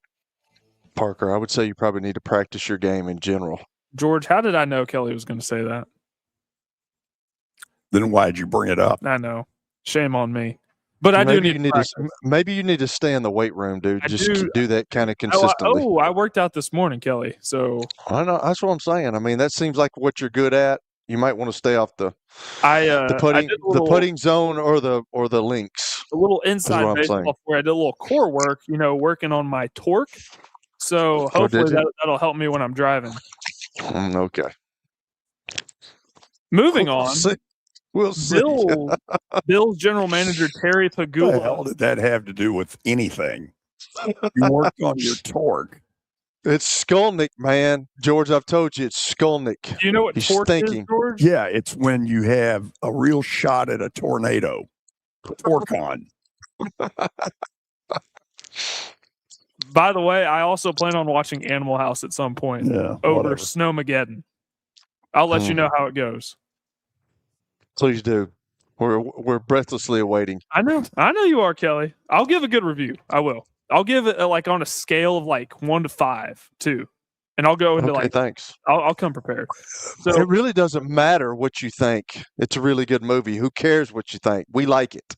Parker. I would say you probably need to practice your game in general. George, how did I know Kelly was going to say that? Then why'd you bring it up? I know. Shame on me. But I do need to maybe you need to stay in the weight room, dude. Do that kind of consistently. I worked out this morning, Kelly. So I know that's what I'm saying. I mean, that seems like what you're good at. You might want to stay off the putting zone or the links. A little inside baseball where I did a little core work, working on my torque. So hopefully that'll help me when I'm driving. Okay. Moving on. We'll see. Bill's general manager, Terry Pagula. What the hell did that have to do with anything? You worked on your torque. It's Skolnick, man. George, I've told you, it's Skolnick. Do you know what torque is, George? Yeah, it's when you have a real shot at a tornado. Torque on. By the way, I also plan on watching Animal House at some point over Snowmageddon. I'll let you know how it goes. Please do. We're breathlessly awaiting. I know you are, Kelly. I'll give a good review. I will. I'll give it on a scale of 1 to 5 too, and I'll go into thanks. I'll come prepared. So it really doesn't matter what you think. It's a really good movie. Who cares what you think? We like it.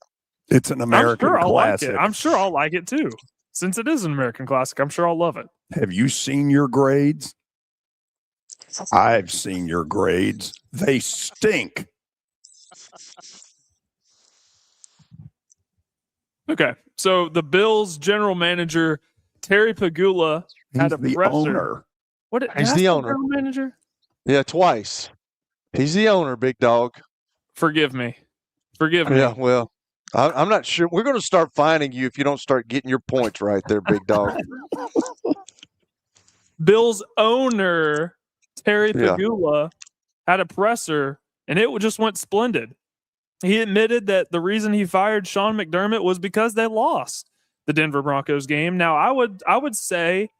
It's an American classic. I'm sure I'll like it too. Since it is an American classic, I'm sure I'll love it. Have you seen your grades? I've seen your grades. They stink. Okay, so the Bills general manager Terry Pagula had a presser. Owner. He's the owner. General manager? Yeah, twice. He's the owner, big dog. Forgive me. Yeah, well, I'm not sure. We're going to start finding you if you don't start getting your points right there, big dog. Bills owner Terry Pagula had a presser, and it just went splendid. He admitted that the reason he fired Sean McDermott was because they lost the Denver Broncos game. Now, I would say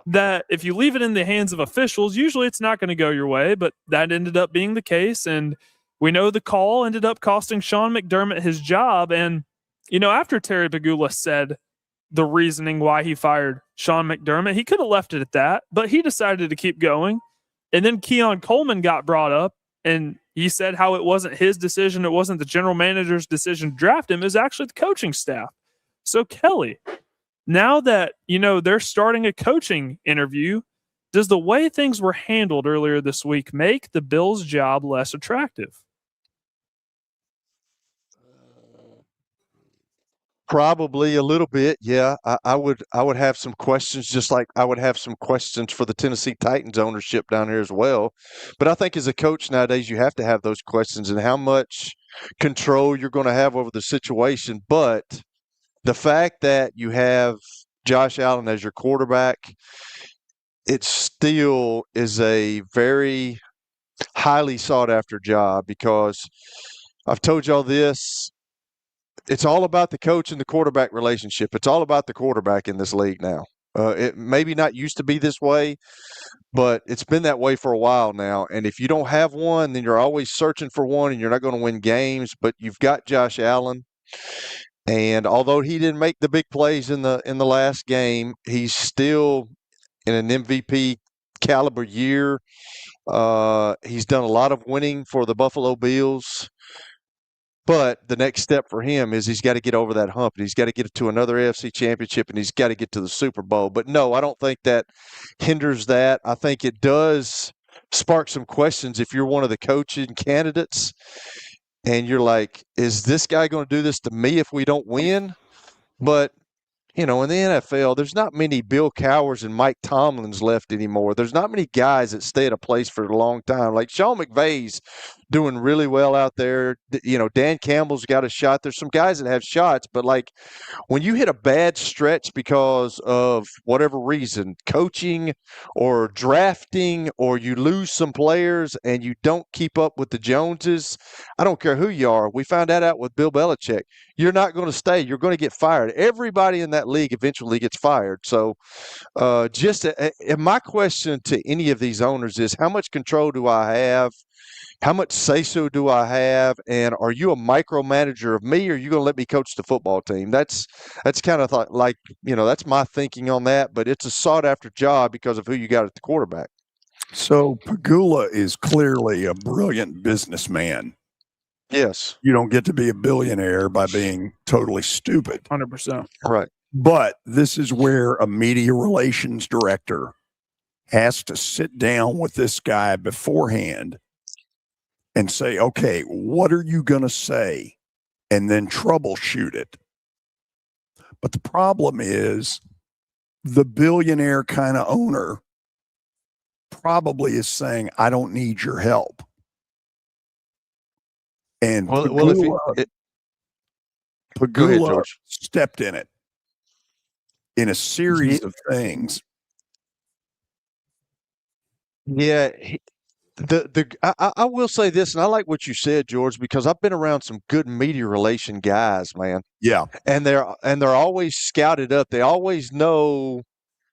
that if you leave it in the hands of officials, usually it's not going to go your way, but that ended up being the case, and we know the call ended up costing Sean McDermott his job. And, after Terry Pagula said the reasoning why he fired Sean McDermott, he could have left it at that, but he decided to keep going. And then Keon Coleman got brought up, and he said how it wasn't his decision. It wasn't the general manager's decision to draft him. It was actually the coaching staff. So, Kelly, Now that, they're starting a coaching interview, does the way things were handled earlier this week make the Bills' job less attractive? Probably a little bit, yeah. I would have some questions, just like I would have some questions for the Tennessee Titans ownership down here as well. But I think as a coach nowadays, you have to have those questions and how much control you're going to have over the situation. But the fact that you have Josh Allen as your quarterback, it still is a very highly sought after job because I've told y'all this. It's all about the coach and the quarterback relationship. It's all about the quarterback in this league now. It maybe not used to be this way, but it's been that way for a while now. And if you don't have one, then you're always searching for one, and you're not going to win games. But you've got Josh Allen, and although he didn't make the big plays in the last game, he's still in an MVP caliber year. He's done a lot of winning for the Buffalo Bills. But the next step for him is he's got to get over that hump. And he's got to get to another AFC championship, and he's got to get to the Super Bowl. But no, I don't think that hinders that. I think it does spark some questions if you're one of the coaching candidates and you're like, is this guy going to do this to me if we don't win? But in the NFL, there's not many Bill Cowhers and Mike Tomlins left anymore. There's not many guys that stay at a place for a long time. Like Sean McVay's doing really well out there. Dan Campbell's got a shot. There's some guys that have shots, but like when you hit a bad stretch because of whatever reason, coaching or drafting, or you lose some players and you don't keep up with the Joneses, I don't care who you are. We found that out with Bill Belichick. You're not going to stay. You're going to get fired. Everybody in that league eventually gets fired. So my question to any of these owners is, how much control do I have? How much say-so do I have? And are you a micromanager of me, or are you going to let me coach the football team? That's kind of that's my thinking on that. But it's a sought-after job because of who you got at the quarterback. So Pagula is clearly a brilliant businessman. Yes. You don't get to be a billionaire by being totally stupid. 100%. Right. But this is where a media relations director has to sit down with this guy beforehand and say, okay, what are you going to say? And then troubleshoot it. But the problem is the billionaire kind of owner probably is saying, I don't need your help. And Pagula stepped in it in a series of things. Yeah. I will say this, and I like what you said, George, because I've been around some good media relation guys, man. Yeah. And they're always scouted up. They always know,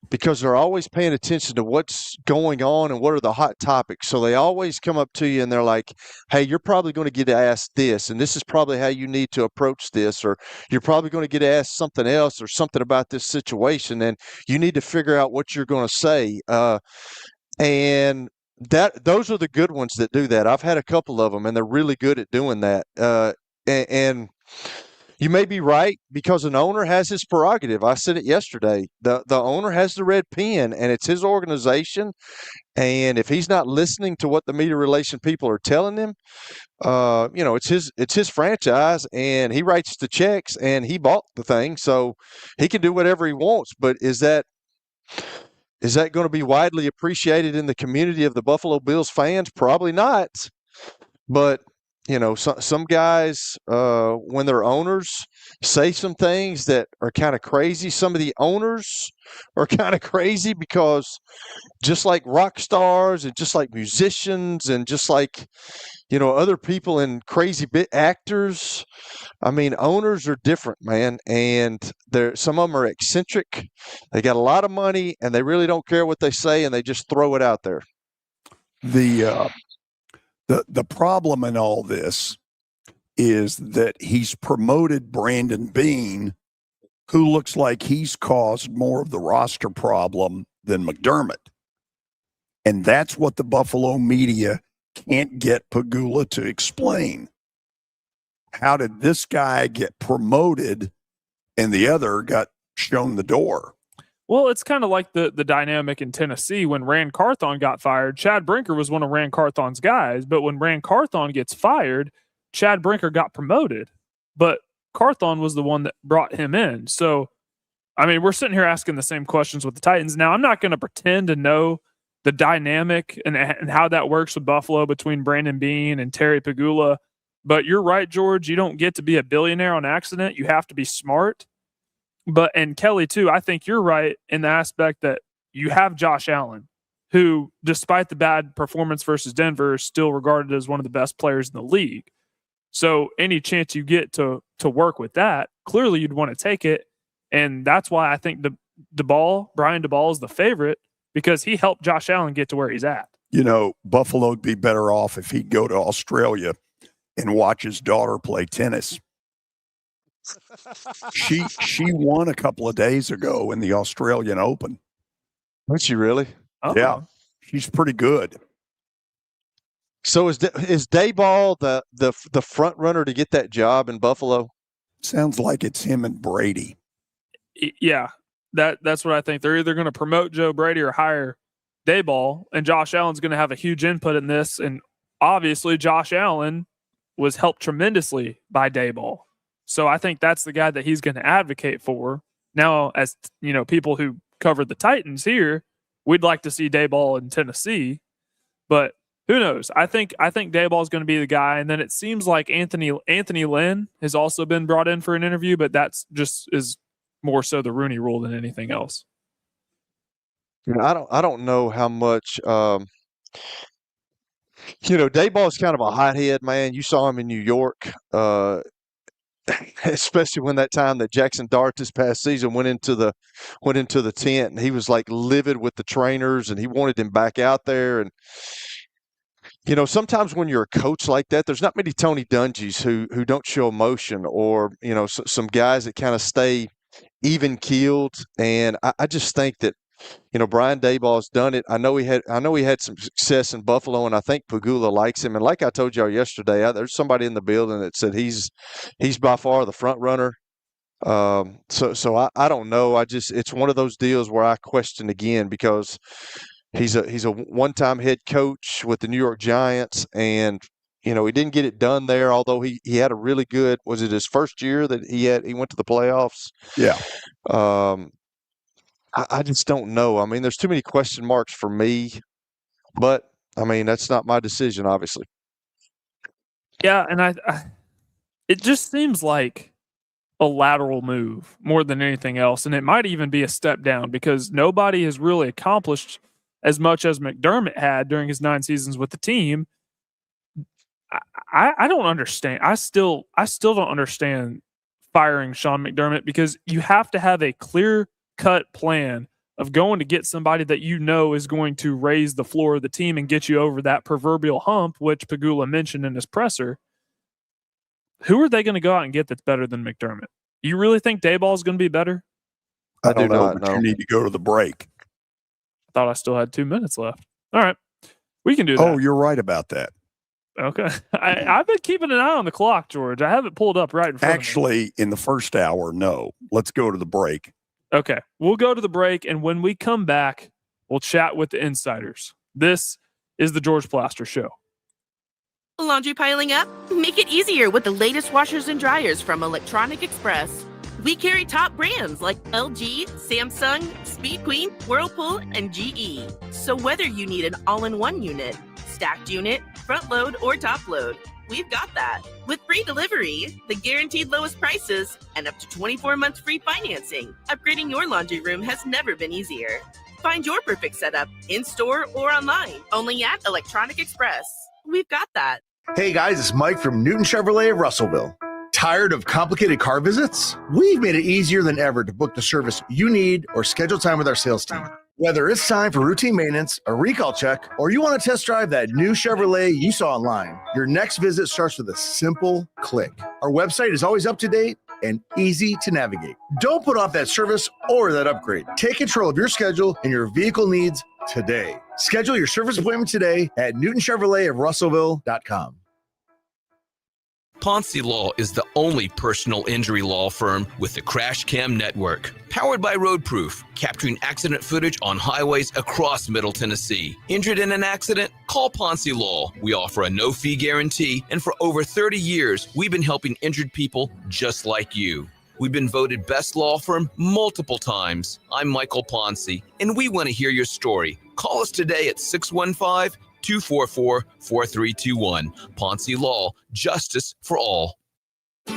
because they're always paying attention to what's going on and what are the hot topics. So they always come up to you and they're like, hey, you're probably going to get asked this, and this is probably how you need to approach this, or you're probably going to get asked something else or something about this situation, and you need to figure out what you're going to say. And those are the good ones that do that. I've had a couple of them, and they're really good at doing that. And you may be right, because an owner has his prerogative. I said it yesterday. The owner has the red pen, and it's his organization. And if he's not listening to what the media relation people are telling him, it's his franchise, and he writes the checks, and he bought the thing, so he can do whatever he wants. But is that going to be widely appreciated in the community of the Buffalo Bills fans? Probably not. But some guys, when they're owners, say some things that are kind of crazy. Some of the owners are kind of crazy because just like rock stars and just like musicians and just like, other people and crazy actors, I mean, owners are different, man. And some of them are eccentric. They got a lot of money, and they really don't care what they say, and they just throw it out there. The problem in all this is that he's promoted Brandon Beane, who looks like he's caused more of the roster problem than McDermott. And that's what the Buffalo media can't get Pagula to explain. How did this guy get promoted and the other got shown the door. Well, it's kind of like the dynamic in Tennessee when Rand Carthon got fired. Chad Brinker was one of Rand Carthon's guys, but when Rand Carthon gets fired, Chad Brinker got promoted. But Carthon was the one that brought him in. So, I mean, we're sitting here asking the same questions with the Titans. Now, I'm not going to pretend to know the dynamic and how that works with Buffalo between Brandon Beane and Terry Pagula. But you're right, George. You don't get to be a billionaire on accident. You have to be smart. And Kelly, too, I think you're right in the aspect that you have Josh Allen, who, despite the bad performance versus Denver, is still regarded as one of the best players in the league. So any chance you get to work with that, clearly you'd want to take it. And that's why I think Brian DeBall is the favorite, because he helped Josh Allen get to where he's at. You know, Buffalo would be better off if he'd go to Australia and watch his daughter play tennis. She won a couple of days ago in the Australian Open. Was she really? Oh. Yeah, she's pretty good. So is Dayball the front runner to get that job in Buffalo? Sounds like it's him and Brady. Yeah, that's what I think. They're either going to promote Joe Brady or hire Dayball, and Josh Allen's going to have a huge input in this. And obviously, Josh Allen was helped tremendously by Dayball. So I think that's the guy that he's going to advocate for. Now, as you know, people who cover the Titans here, we'd like to see Dayball in Tennessee, but who knows? I think Dayball is going to be the guy. And then it seems like Anthony Lynn has also been brought in for an interview, but that's just is more so the Rooney Rule than anything else. I don't know how much. Dayball is kind of a hothead, man. You saw him in New York. Especially when that time that Jackson Dart this past season went into the tent, and he was like livid with the trainers, and he wanted him back out there. And sometimes when you're a coach like that, there's not many Tony Dungy's who don't show emotion, or some guys that kind of stay even keeled. And I just think that Brian Dayball's done it. I know he had some success in Buffalo, and I think Pagula likes him. And like I told y'all yesterday, there's somebody in the building that said he's by far the front runner. So I don't know. It's one of those deals where I question again, because he's a one-time head coach with the New York Giants, and he didn't get it done there. Although he had a really good, was it his first year that he went to the playoffs? Yeah. I just don't know. I mean, there's too many question marks for me, but I mean, that's not my decision, obviously. Yeah, and it just seems like a lateral move more than anything else, and it might even be a step down, because nobody has really accomplished as much as McDermott had during his 9 seasons with the team. I don't understand. I still don't understand firing Sean McDermott, because you have to have a clear-cut plan of going to get somebody that is going to raise the floor of the team and get you over that proverbial hump, which Pagula mentioned in his presser. Who are they going to go out and get that's better than McDermott? You really think Dayball is going to be better? I don't know, but you need to go to the break. I thought I still had 2 minutes left. All right. We can do that. Oh, you're right about that. Okay. I've been keeping an eye on the clock, George. I have it pulled up right in front of me. Actually, in the first hour, no. Let's go to the break. Okay. We'll go to the break, and when we come back, we'll chat with the insiders. This is the George Plaster Show. Laundry piling up? Make it easier with the latest washers and dryers from Electronic Express. We carry top brands like LG, Samsung, Speed Queen, Whirlpool, and GE. So whether you need an all-in-one unit, stacked unit, front load, or top load, we've got that. With free delivery, the guaranteed lowest prices, and up to 24 months free financing, upgrading your laundry room has never been easier. Find your perfect setup in-store or online, only at Electronic Express. We've got that. Hey guys, it's Mike from Newton Chevrolet of Russellville. Tired of complicated car visits? We've made it easier than ever to book the service you need or schedule time with our sales team. Whether it's time for routine maintenance, a recall check, or you want to test drive that new Chevrolet you saw online, your next visit starts with a simple click. Our website is always up to date and easy to navigate. Don't put off that service or that upgrade. Take control of your schedule and your vehicle needs today. Schedule your service appointment today at NewtonChevroletofRussellville.com. Ponce Law is the only personal injury law firm with the Crash Cam Network. Powered by Roadproof, capturing accident footage on highways across Middle Tennessee. Injured in an accident? Call Ponce Law. We offer a no-fee guarantee, and for over 30 years, we've been helping injured people just like you. We've been voted best law firm multiple times. I'm Michael Ponce, and we want to hear your story. Call us today at 615-244-4321. Ponce Law, justice for all.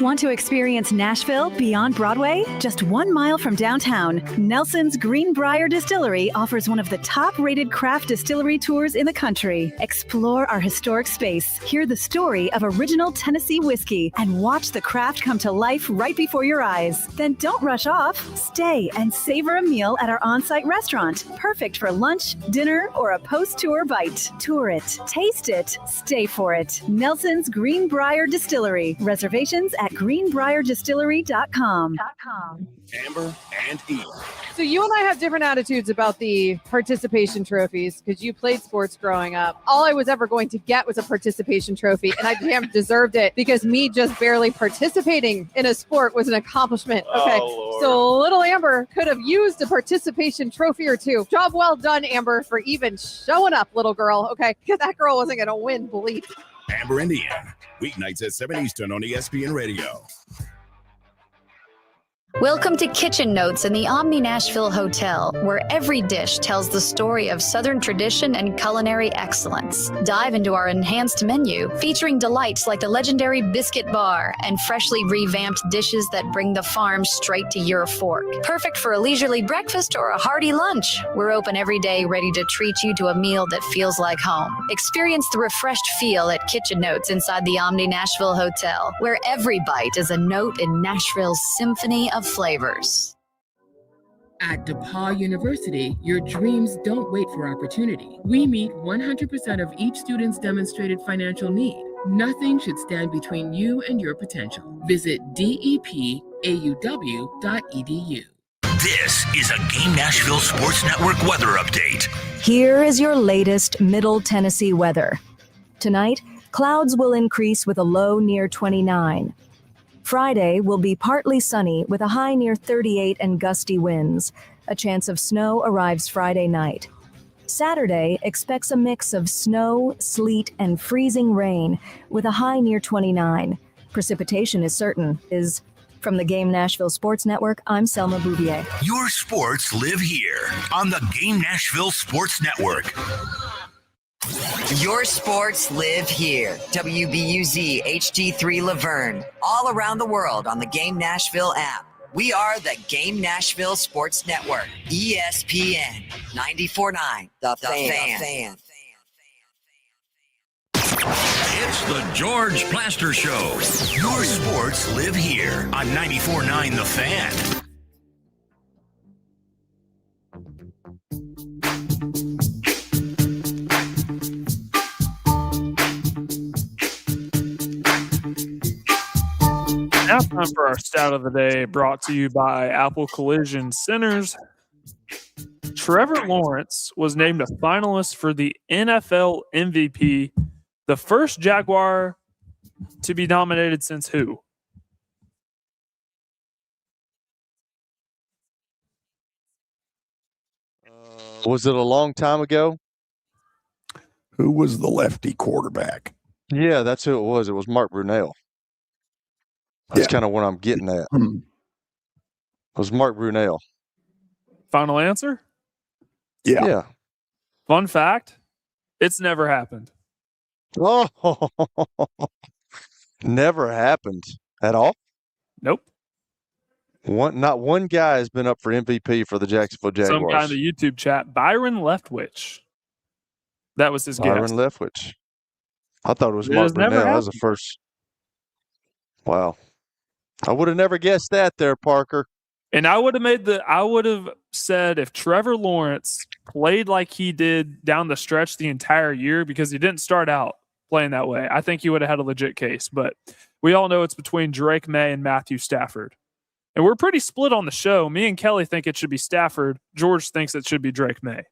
Want to experience Nashville beyond Broadway? Just 1 mile from downtown, Nelson's Greenbrier Distillery offers one of the top-rated craft distillery tours in the country. Explore our historic space, hear the story of original Tennessee whiskey, and watch the craft come to life right before your eyes. Then don't rush off. Stay and savor a meal at our on-site restaurant, perfect for lunch, dinner, or a post-tour bite. Tour it, taste it, stay for it. Nelson's Greenbrier Distillery. Reservations at greenbrierdistillery.com. Amber and Eve. So you and I have different attitudes about the participation trophies because you played sports growing up. All I was ever going to get was a participation trophy, and I damn deserved it because me just barely participating in a sport was an accomplishment. Okay, so little Amber could have used a participation trophy or two. Job well done, Amber, for even showing up, little girl. Okay, because that girl wasn't going to win, believe. Amber and Ian, weeknights at 7 Eastern on ESPN Radio. Welcome to Kitchen Notes in the Omni Nashville Hotel, where every dish tells the story of Southern tradition and culinary excellence. Dive into our enhanced menu, featuring delights like the legendary biscuit bar and freshly revamped dishes that bring the farm straight to your fork. Perfect for a leisurely breakfast or a hearty lunch. We're open every day, ready to treat you to a meal that feels like home. Experience the refreshed feel at Kitchen Notes inside the Omni Nashville Hotel, where every bite is a note in Nashville's symphony of flavors. At DePaul University, your dreams don't wait for opportunity. We meet 100% of each student's demonstrated financial need. Nothing should stand between you and your potential. Visit depauw.edu. This is a Game Nashville Sports Network weather update. Here is your latest Middle Tennessee weather. Tonight, clouds will increase with a low near 29. Friday will be partly sunny with a high near 38 and gusty winds. A chance of snow arrives Friday night. Saturday expects a mix of snow, sleet, and freezing rain with a high near 29. Precipitation is certain. From the Game Nashville Sports Network, I'm Selma Bouvier. Your sports live here on the Game Nashville Sports Network. Your sports live here. WBUZ HD3 Laverne. All around the world on the Game Nashville app. We are the Game Nashville Sports Network. ESPN 94.9. The Fan. It's the George Plaster Show. Your sports live here on 94.9 The Fan. Now time for our stat of the day, brought to you by Apple Collision Centers. Trevor Lawrence was named a finalist for the NFL MVP, the first Jaguar to be nominated since who? Was it a long time ago? Who was the lefty quarterback? Yeah, that's who it was. It was Mark Brunell. That's kind of what I'm getting at. It was Mark Brunell. Final answer? Yeah. Fun fact, it's never happened. Oh, never happened at all? Nope. Not one guy has been up for MVP for the Jacksonville Jaguars. Some guy in the YouTube chat, Byron Leftwich. That was his guess. Byron Leftwich. I thought it was Mark Brunell. That was the first. Wow. I would have never guessed that there, Parker. And I would have said if Trevor Lawrence played like he did down the stretch the entire year, because he didn't start out playing that way, I think he would have had a legit case. But we all know it's between Drake May and Matthew Stafford. And we're pretty split on the show. Me and Kelly think it should be Stafford. George thinks it should be Drake May.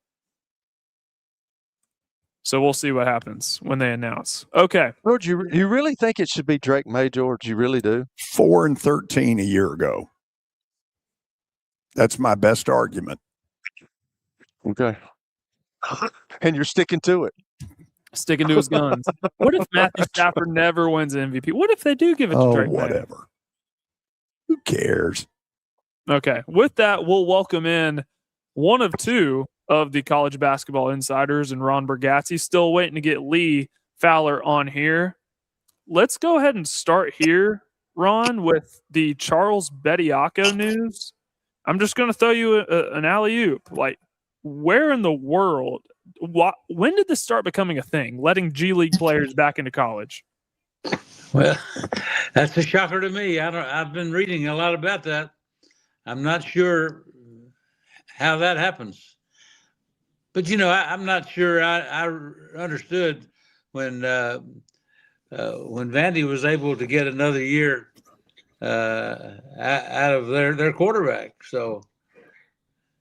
So we'll see what happens when they announce. Okay. George, you really think it should be Drake May, George? You really do? 4-13 a year ago. That's my best argument. Okay. And you're sticking to it. Sticking to his guns. What if Matthew Stafford never wins MVP? What if they do give it to Drake May? Whatever. Who cares? Okay. With that, we'll welcome in one of two of the college basketball insiders and Ron Bergazzi. Still waiting to get Lee Fowler on here. Let's go ahead and start here, Ron, with the Charles Bediako news. I'm just going to throw you an alley-oop. Like, where in the world, when did this start becoming a thing, letting G League players back into college? Well, that's a shocker to me. I've been reading a lot about that. I'm not sure how that happens. But, I'm not sure I understood when Vandy was able to get another year out of their quarterback. So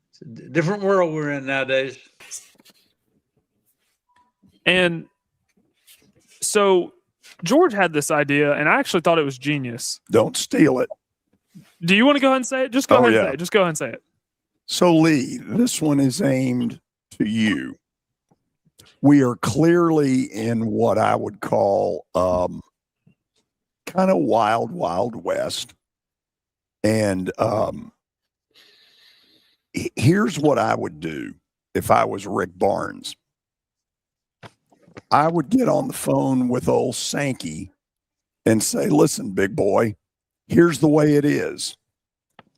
it's a different world we're in nowadays. And so George had this idea, and I actually thought it was genius. Don't steal it. Do you want to go ahead and say it? Just go ahead and say it. Just go ahead and say it. So, Lee, this one is aimed to you. We are clearly in what I would call kind of wild west. And here's what I would do if I was Rick Barnes. I would get on the phone with old Sankey and say, listen, big boy, here's the way it is.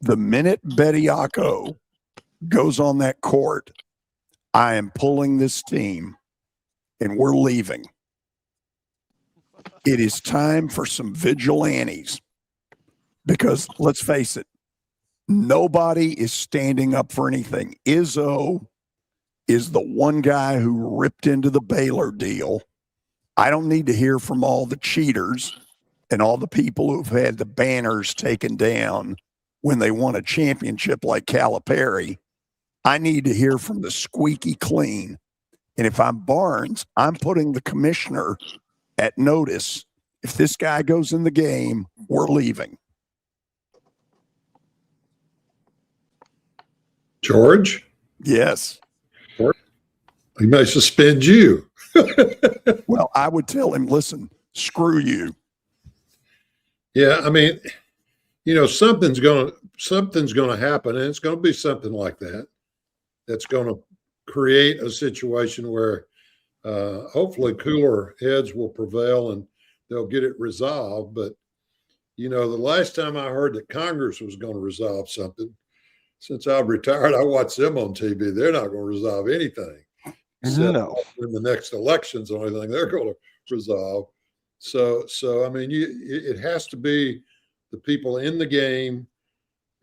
The minute Bediako goes on that court, I am pulling this team and we're leaving. It is time for some vigilantes because let's face it, nobody is standing up for anything. Izzo is the one guy who ripped into the Baylor deal. I don't need to hear from all the cheaters and all the people who've had the banners taken down when they won a championship like Calipari. I need to hear from the squeaky clean. And if I'm Barnes, I'm putting the commissioner at notice. If this guy goes in the game, we're leaving. George? Yes. He may suspend you. Well, I would tell him, listen, screw you. Yeah, I mean, something's going to happen, and it's going to be something like that. That's going to create a situation where hopefully cooler heads will prevail and they'll get it resolved. But, the last time I heard that Congress was going to resolve something, since I've retired, I watch them on TV. They're not going to resolve anything. No. In the next election's the only thing they're going to resolve. So I mean, it has to be the people in the game.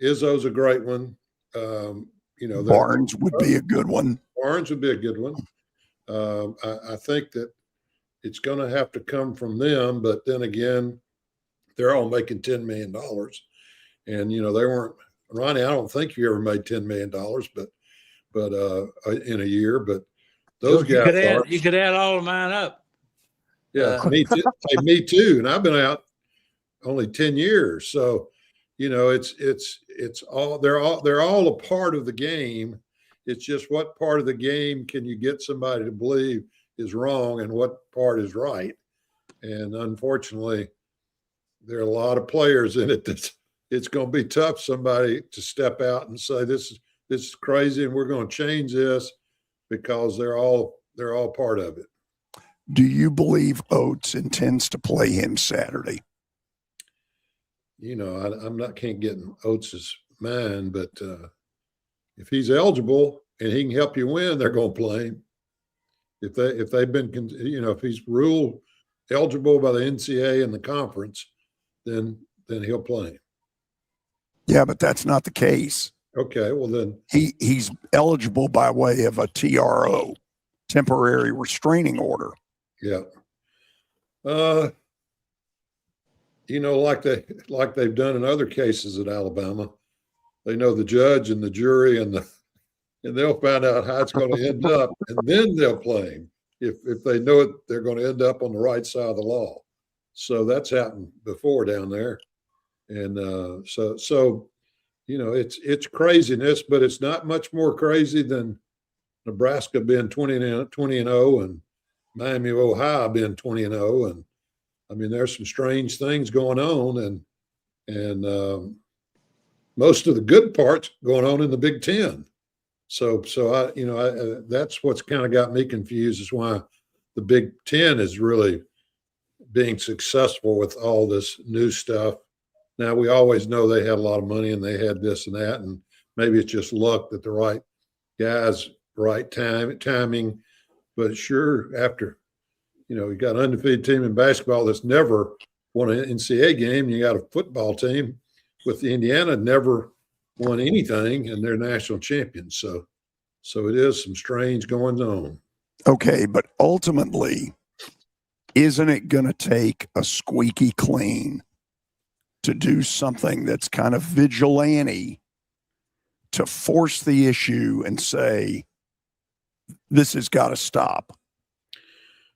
Izzo's a great one. Barnes would be a good one. Barnes would be a good one. I think that it's going to have to come from them, but then again, they're all making $10 million. And, they weren't, Ronnie, I don't think you ever made $10 million, but in a year, but those guys you could add all of mine up. Yeah, me too. Hey, me too. And I've been out only 10 years. So, it's all, they're all a part of the game. It's just what part of the game can you get somebody to believe is wrong and what part is right. And unfortunately, there are a lot of players in it that it's going to be tough somebody to step out and say this is crazy and we're going to change this because they're all part of it. Do you believe Oates intends to play him Saturday? Can't get in Oates' mind, but if he's eligible and he can help you win, they're going to play him. If they've been, if he's ruled eligible by the NCAA and the conference, then he'll play him. Yeah, but that's not the case. Okay, well then he's eligible by way of a TRO, temporary restraining order. Yeah. Like they've done in other cases at Alabama, they know the judge and the jury and they'll find out how it's going to end up, and then they'll play him. if they know it, they're going to end up on the right side of the law. So that's happened before down there. And so it's craziness, but it's not much more crazy than Nebraska being 20-0 and Miami of Ohio being 20-0. And I mean, there's some strange things going on, and most of the good parts going on in the Big Ten. So I that's what's kind of got me confused, is why the Big Ten is really being successful with all this new stuff. Now, we always know they had a lot of money and they had this and that, and maybe it's just luck that the right guys, right timing. But sure, after, you got an undefeated team in basketball that's never won an NCAA game. You got a football team with Indiana never won anything, and they're national champions. So it is some strange goings on. Okay, but ultimately, isn't it going to take a squeaky clean to do something that's kind of vigilante to force the issue and say, this has got to stop?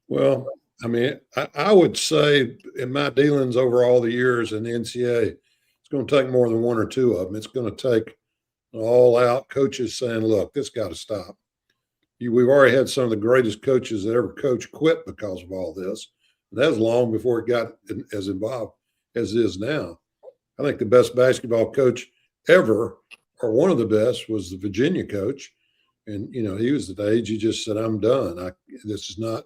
Well, I mean, I would say in my dealings over all the years in the NCAA, it's going to take more than one or two of them. It's going to take all out coaches saying, look, this got to stop. We've already had some of the greatest coaches that ever coached quit because of all this. And that was long before it got as involved as it is now. I think the best basketball coach ever, or one of the best, was the Virginia coach. And, he was at the age he just said, I'm done. This is not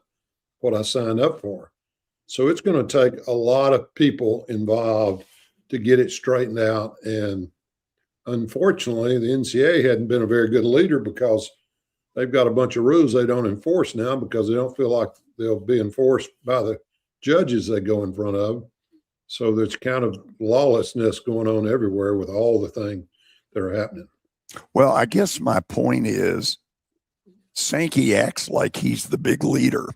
what I signed up for. So it's going to take a lot of people involved to get it straightened out. And unfortunately, the NCAA hadn't been a very good leader, because they've got a bunch of rules they don't enforce now because they don't feel like they'll be enforced by the judges they go in front of. So there's kind of lawlessness going on everywhere with all the things that are happening. Well, I guess my point is Sankey acts like he's the big leader.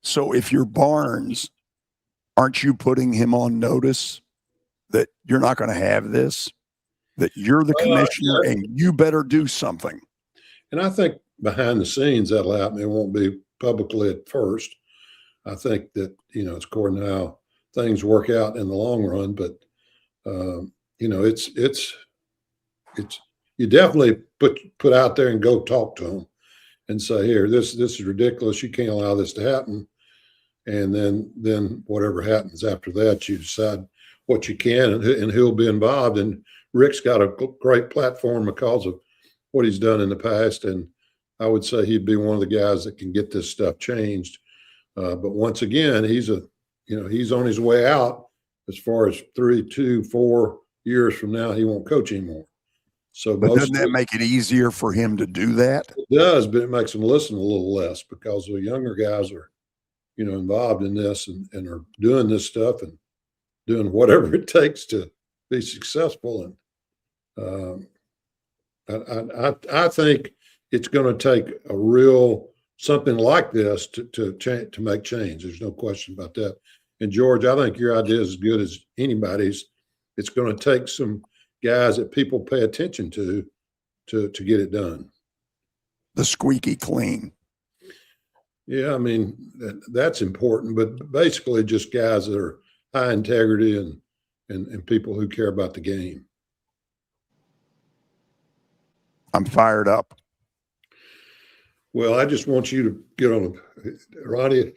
So if you're Barnes, aren't you putting him on notice that you're not going to have this, that you're the commissioner and you better do something? And I think behind the scenes that'll happen. It won't be publicly at first. I think that, it's according to how things work out in the long run. But, it's you definitely put out there and go talk to them and say, here, this is ridiculous. You can't allow this to happen. And then whatever happens after that, you decide what you can and who'll be involved. And Rick's got a great platform because of what he's done in the past. And I would say he'd be one of the guys that can get this stuff changed. But once again, he's on his way out. As far as 3, 2, 4 years from now, he won't coach anymore. So but doesn't that make it easier for him to do that? It does, but it makes him listen a little less, because the younger guys are, involved in this and are doing this stuff and doing whatever it takes to be successful. And I think it's going to take a real something like this to make change. There's no question about that. And George, I think your idea is as good as anybody's. It's going to take some guys that people pay attention to get it done. The squeaky clean. Yeah, I mean, that's important, but basically just guys that are high integrity and people who care about the game. I'm fired up. Well, I just want you to get on Ronnie,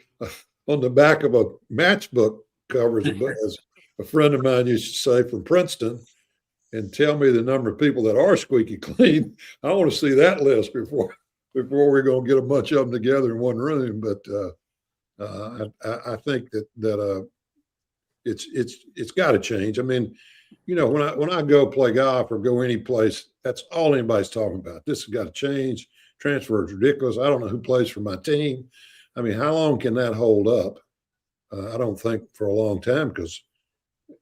on the back of a matchbook cover, as a friend of mine used to say, from Princeton, and tell me the number of people that are squeaky clean. I want to see that list before we're going to get a bunch of them together in one room. But I think that it's got to change. I mean, when I go play golf or go any place, that's all anybody's talking about. This has got to change. Transfer is ridiculous. I don't know who plays for my team. I mean, how long can that hold up? I don't think for a long time, because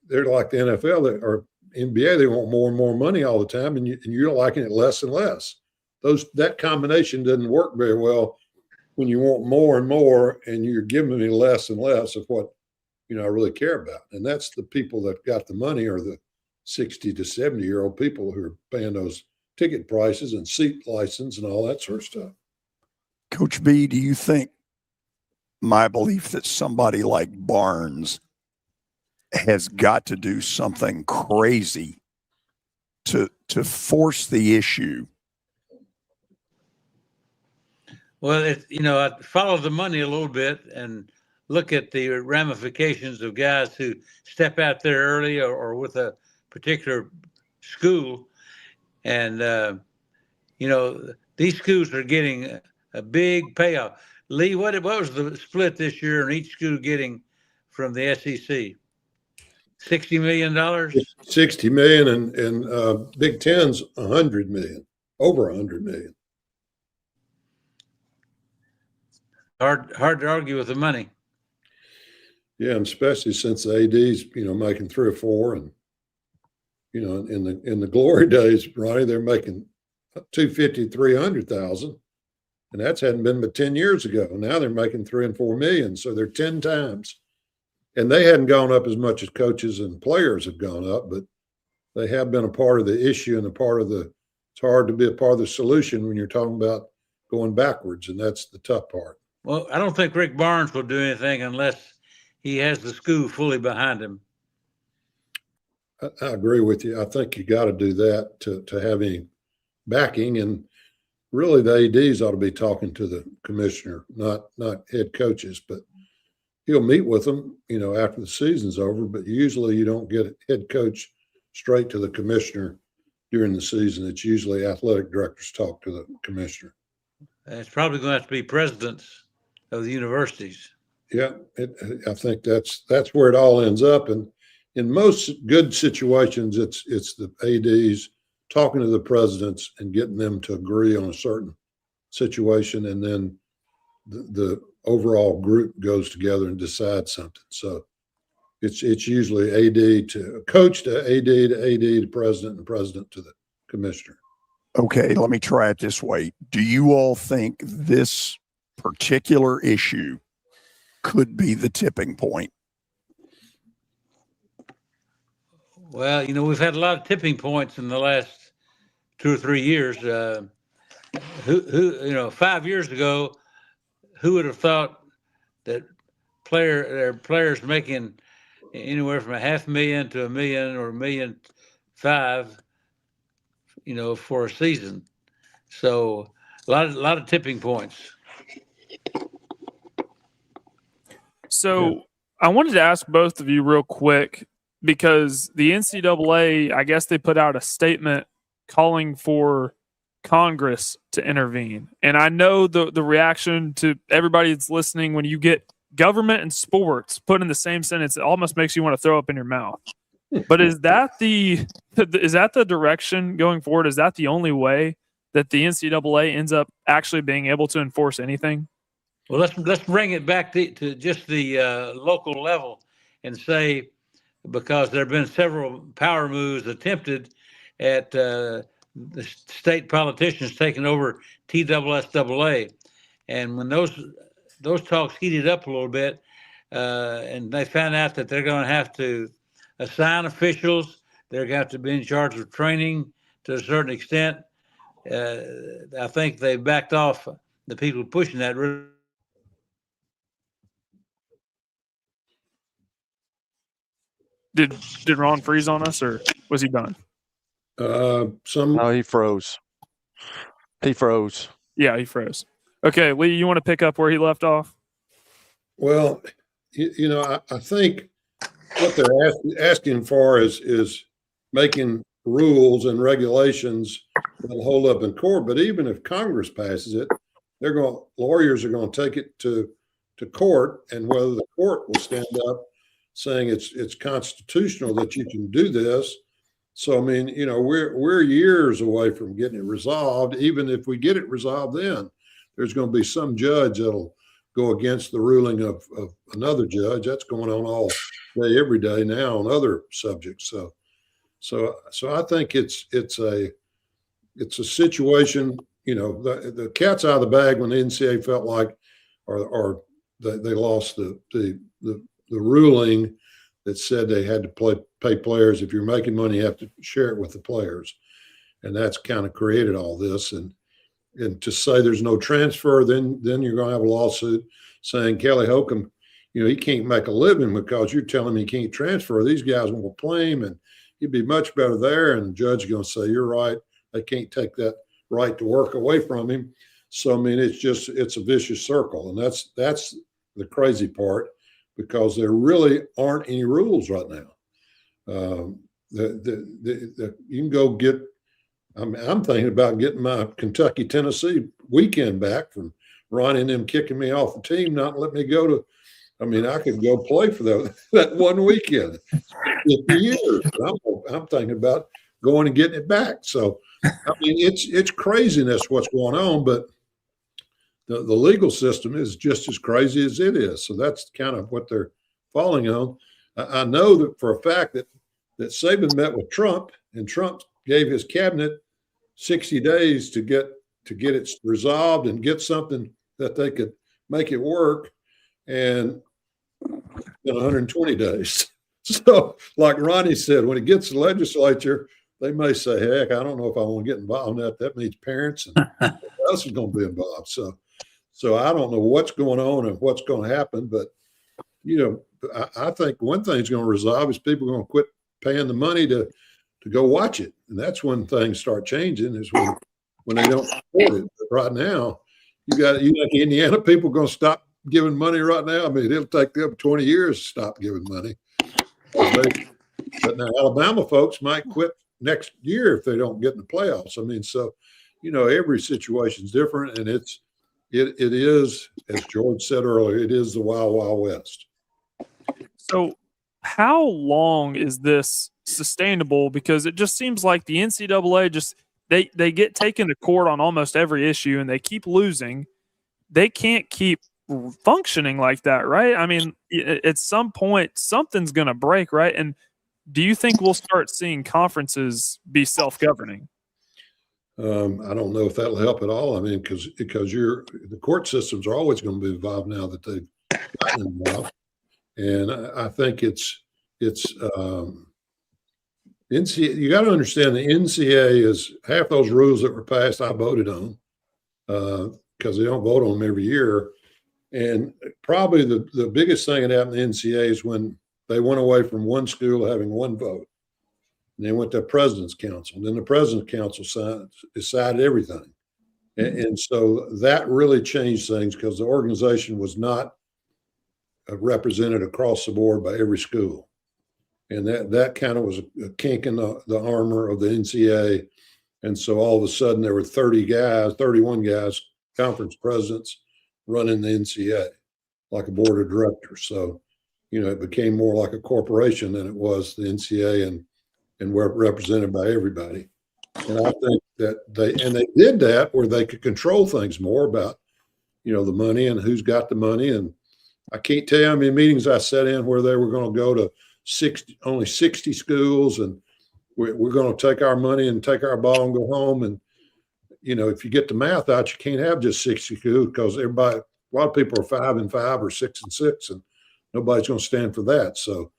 they're like the NFL or NBA. They want more and more money all the time, and you're liking it less and less. That combination doesn't work very well when you want more and more, and you're giving me less and less of what I really care about. And that's the people that got the money, are the 60 to 70-year-old people who are paying those ticket prices and seat license and all that sort of stuff. Coach B, do you think my belief that somebody like Barnes has got to do something crazy to force the issue. Well, I follow the money a little bit and look at the ramifications of guys who step out there early or with a particular school. And, these schools are getting a big payoff. Lee, what was the split this year in each school getting from the SEC? $60 million? $60 million, and Big Ten's $100 million, over $100 million. Hard to argue with the money. Yeah, and especially since the AD's, making 3 or 4, and in the glory days, Ronnie, they're making $250,000, $300,000, and that's hadn't been but 10 years ago. Now they're making $3 and $4 million, so they're 10 times. And they hadn't gone up as much as coaches and players have gone up, but they have been a part of the issue and it's hard to be a part of the solution when you're talking about going backwards, and that's the tough part. Well, I don't think Rick Barnes will do anything unless he has the school fully behind him. I agree with you. I think you got to do that to have any backing, and really the ADs ought to be talking to the commissioner, not head coaches, but he'll meet with them, after the season's over, but usually you don't get a head coach straight to the commissioner during the season. It's usually athletic directors talk to the commissioner. It's probably going to have to be presidents of the universities. Yeah, I think that's where it all ends up. And in most good situations, it's the ADs talking to the presidents and getting them to agree on a certain situation, and then the overall group goes together and decides something. So it's usually AD to coach to AD to president, and president to the commissioner. Okay, let me try it this way. Do you all think this particular issue could be the tipping point? Well, we've had a lot of tipping points in the last 2 or 3 years. 5 years ago, who would have thought that players making anywhere from $500,000 to $1 million or $1.5 million, for a season? So a lot of tipping points. So I wanted to ask both of you real quick, because the NCAA, I guess they put out a statement calling for Congress to intervene. And I know the reaction to everybody that's listening when you get government and sports put in the same sentence, it almost makes you want to throw up in your mouth. But is that the direction going forward? Is that the only way that the NCAA ends up actually being able to enforce anything? Well, let's bring it back to just the local level and say, because there have been several power moves attempted at the state politicians taking over TSSAA, and when those talks heated up a little bit, and they found out that they're going to have to assign officials, they're going to have to be in charge of training to a certain extent. I think they backed off the people pushing that. Did Ron freeze on us, or was he done? No, he froze. He froze. Yeah, he froze. Okay, Lee, you want to pick up where he left off? Well, I think what they're asking for is making rules and regulations that'll hold up in court. But even if Congress passes it, lawyers are going to take it to court, and whether the court will stand up saying it's constitutional that you can do this. So, I mean, we're years away from getting it resolved. Even if we get it resolved, then there's going to be some judge that'll go against the ruling of another judge. That's going on all day, every day now on other subjects. So I think it's a situation, the cat's out of the bag when the NCAA felt like, or they lost the ruling that said they had to pay players. If you're making money, you have to share it with the players. And that's kind of created all this. And to say there's no transfer, then you're going to have a lawsuit. saying Kelly Holcomb, he can't make a living because you're telling him he can't transfer. These guys won't play him, and he'd be much better there. And the judge is going to say, you're right. They can't take that right to work away from him. So, I mean, it's a vicious circle. And that's the crazy part, because there really aren't any rules right now. You can go get, I'm thinking about getting my Kentucky-Tennessee weekend back from Ronnie and them kicking me off the team, not letting me go to, I could go play for that one weekend. 50 years. I'm thinking about going and getting it back. So, it's craziness what's going on, but the legal system is just as crazy as it is. So that's kind of what they're falling on. I know that for a fact that Saban met with Trump, and Trump gave his cabinet 60 days to get it resolved and get something that they could make it work, and in 120 days. So, like Ronnie said, when it gets to the legislature, they may say, heck, I don't know if I want to get involved in that. That means parents and else is going to be involved. So I don't know what's going on and what's going to happen. But, I think one thing's going to resolve is people are going to quit paying the money to go watch it. And that's when things start changing, is when they don't support it. But right now, you got Indiana people going to stop giving money right now. It'll take them 20 years to stop giving money. But now Alabama folks might quit next year if they don't get in the playoffs. Every situation's different, and it is, as George said earlier, it is the Wild Wild West. So how long is this sustainable? Because it just seems like the NCAA they get taken to court on almost every issue, and they keep losing. They can't keep functioning like that, right? At some point, something's going to break, right? And do you think we'll start seeing conferences be self-governing? I don't know if that'll help at all. Because the court systems are always going to be involved now that they've gotten involved, and I think it's NCAA. You got to understand the NCAA is half those rules that were passed. I voted on because they don't vote on them every year. And probably the biggest thing that happened in the NCAA is when they went away from one school having one vote. And they went to President's Council. And then the President's Council decided everything. And so that really changed things, because the organization was not represented across the board by every school. And that kind of was a kink in the armor of the NCAA. And so all of a sudden there were 31 guys, conference presidents, running the NCAA like a board of directors. So, it became more like a corporation than it was the NCAA, and were represented by everybody. And I think that they did that where they could control things more about, the money and who's got the money. And I can't tell you how many meetings I sat in where they were going to go to only 60 schools, and we're going to take our money and take our ball and go home. And, if you get the math out, you can't have just 60 schools, because a lot of people are 5-5 or 6-6, and nobody's going to stand for that. So,